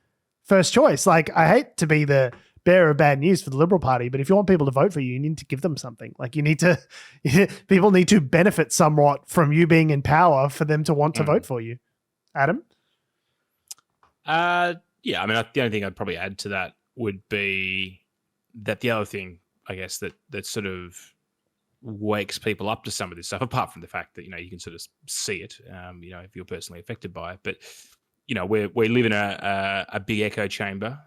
first choice? Like, I hate to be the bearer of bad news for the Liberal Party, but if you want people to vote for you, you need to give them something. Like, people need to benefit somewhat from you being in power for them to want to vote for you. Adam? Yeah, I mean, the only thing I'd probably add to that would be that the other thing, I guess, that sort of wakes people up to some of this stuff, apart from the fact that, you can sort of see it, if you're personally affected by it. But, we live in a big echo chamber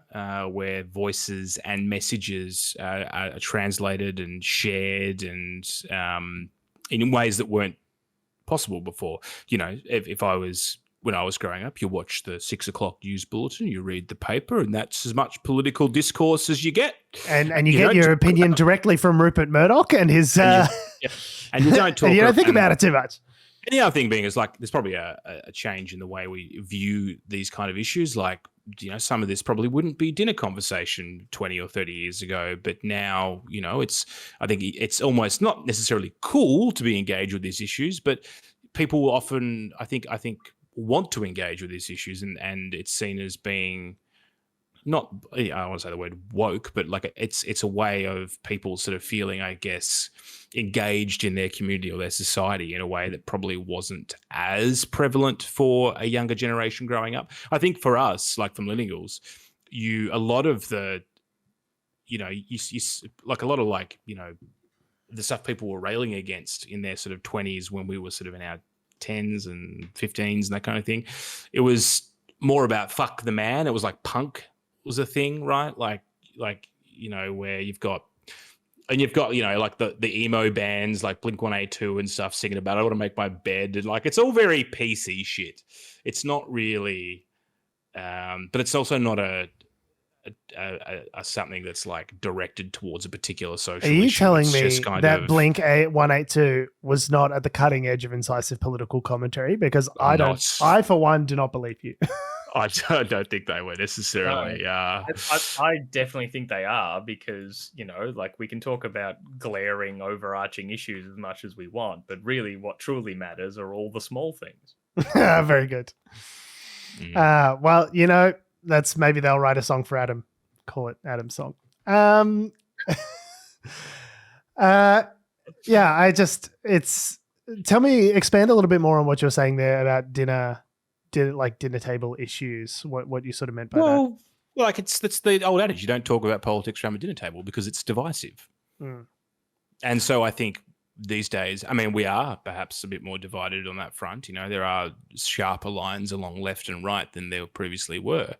where voices and messages are translated and shared and in ways that weren't possible before. When I was growing up, you watch the 6 o'clock news bulletin, you read the paper, and that's as much political discourse as you get. And you get your opinion directly from Rupert Murdoch and his... And you don't talk... and you don't think about it too much. And the other thing being is, like, there's probably a change in the way we view these kind of issues. Like, some of this probably wouldn't be dinner conversation 20 or 30 years ago, but now, I think it's almost not necessarily cool to be engaged with these issues, but people often, I think want to engage with these issues, and it's seen as being not, I don't want to say the word woke, but like it's a way of people sort of feeling, I guess, engaged in their community or their society in a way that probably wasn't as prevalent for a younger generation growing up. I think for us, like from Millennials, a lot of the, like a lot of like, the stuff people were railing against in their sort of 20s when we were sort of in our 10s and 15s and that kind of thing, it was more about fuck the man. It was like punk was a thing, right? Like where you've got like the emo bands like Blink-182 and stuff singing about I want to make my bed, and like it's all very PC shit. It's not really but it's also not a something that's like directed towards a particular social issue. Are you telling me that of... Blink-182 was not at the cutting edge of incisive political commentary? Because I for one do not believe you. I don't think they were necessarily. I definitely think they are, because like we can talk about glaring overarching issues as much as we want, but really what truly matters are all the small things. Very good. Well, that's, maybe they'll write a song for Adam. Call it Adam's song. Expand a little bit more on what you're saying there about dinner table issues. What you sort of meant by that? Well, like it's the old adage: you don't talk about politics around the dinner table because it's divisive. And so I think these days, I mean, we are perhaps a bit more divided on that front. There are sharper lines along left and right than there previously were.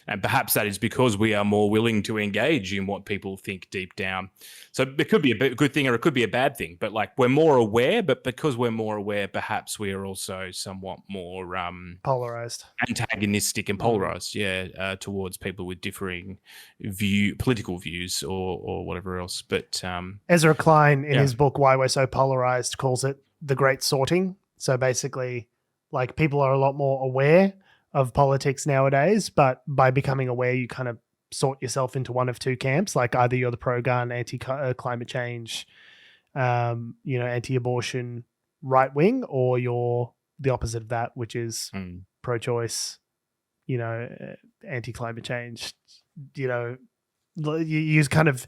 And perhaps that is because we are more willing to engage in what people think deep down. So it could be a good thing or it could be a bad thing, but like we're more aware, but because we're more aware, perhaps we are also somewhat more polarized, antagonistic and polarized, towards people with differing political views or whatever else. But Ezra Klein in his book, Why We're So Polarized, calls it the great sorting. So basically, like, people are a lot more aware of politics nowadays, but by becoming aware, you kind of sort yourself into one of two camps. Like, either you're the pro-gun, anti-climate change, anti-abortion right wing, or you're the opposite of that, which is pro-choice, anti-climate change. You kind of,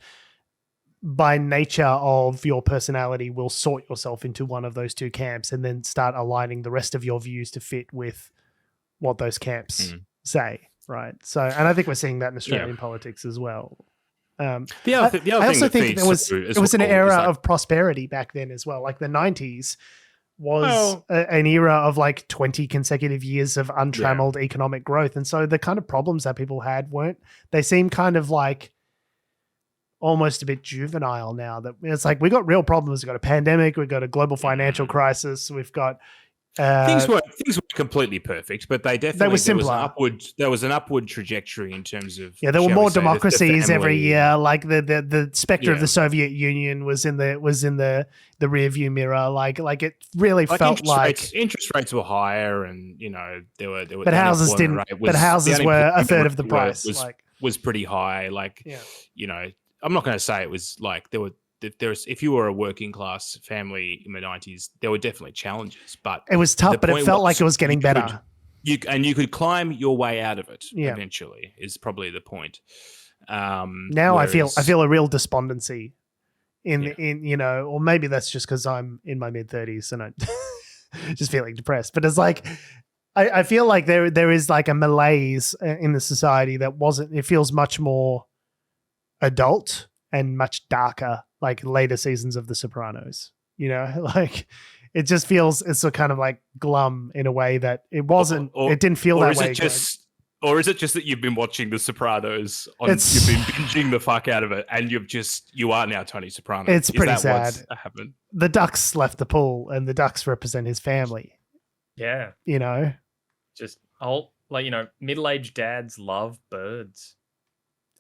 by nature of your personality, will sort yourself into one of those two camps and then start aligning the rest of your views to fit with what those camps say, right? So, and I think we're seeing that in Australian politics as well. I also think it was an era of prosperity back then as well. Like the 90s was an era of like 20 consecutive years of untrammeled economic growth. And so the kind of problems that people had they seem kind of like almost a bit juvenile now. That it's like, we got real problems. We've got a pandemic, we've got a global financial crisis, we've got Things were completely perfect, but they definitely were simpler. There was an upward trajectory in terms of there were more democracies every year. Like the specter of the Soviet Union was in the rear view mirror. Like it really felt like interest rates were higher, and there were. But houses didn't. But houses were a third of the price. Was pretty high. I'm not going to say it was like if you were a working class family in the 90s, there were definitely challenges, but it was tough, but it felt like it was getting better. You could climb your way out of it eventually is probably the point. Now I feel a real despondency in or maybe that's just because I'm in my mid 30s and I'm just feeling depressed, but it's like, I feel like there is like a malaise in the society that it feels much more adult and much darker, like later seasons of The Sopranos, like it just feels, it's a kind of like glum in a way that it wasn't, it didn't feel that way. Or is it just that you've been watching The Sopranos, you've been binging the fuck out of it, and you are now Tony Soprano? It's pretty sad. What's happened? The ducks left the pool, and the ducks represent his family. Yeah. Just middle-aged dads love birds.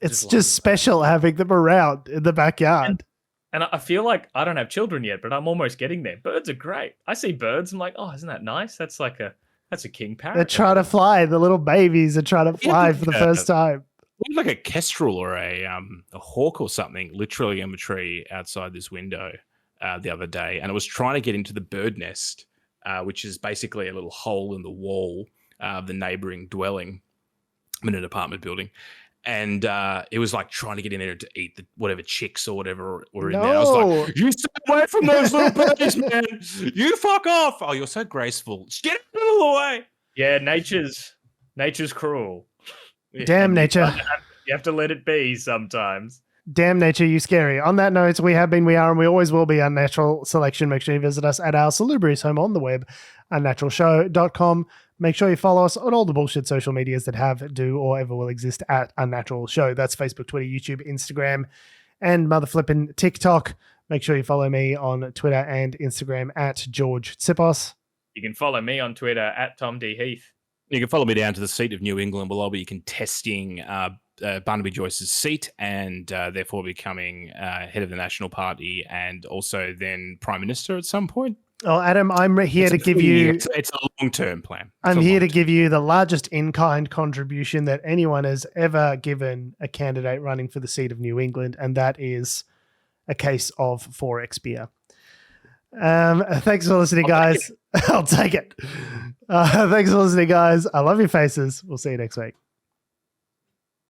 It's just special having them around in the backyard. And I feel like I don't have children yet, but I'm almost getting there. Birds are great. I see birds, I'm like, oh, isn't that nice? That's a king parrot. They're trying to fly. The little babies are trying to fly for the first time. We had like a kestrel or a hawk or something literally in a tree outside this window the other day, and it was trying to get into the bird nest, which is basically a little hole in the wall of the neighboring dwelling. I'm in an apartment building. And it was like trying to get in there to eat whatever chicks or whatever were in there. I was like, you stay away from those little birds, man. You fuck off. Oh, you're so graceful. Just get out of the way. Yeah, nature's cruel. Damn nature. You have to let it be sometimes. Damn nature, you scary. On that note, we have been, we are, and we always will be Unnatural Selection. Make sure you visit us at our salubrious home on the web, unnaturalshow.com. Make sure you follow us on all the bullshit social medias that have, do, or ever will exist at Unnatural Show. That's Facebook, Twitter, YouTube, Instagram, and motherflippin' TikTok. Make sure you follow me on Twitter and Instagram at George Tsipos. You can follow me on Twitter at Tom D. Heath. You can follow me down to the seat of New England, where I'll be contesting Barnaby Joyce's seat and therefore becoming head of the National Party and also then Prime Minister at some point. Oh, Adam, I'm here to give you... It's a long-term plan. I'm here to give you the largest in-kind contribution that anyone has ever given a candidate running for the seat of New England, and that is a case of 4X beer. Thanks for listening, guys. I'll take it. Thanks for listening, guys. I love your faces. We'll see you next week.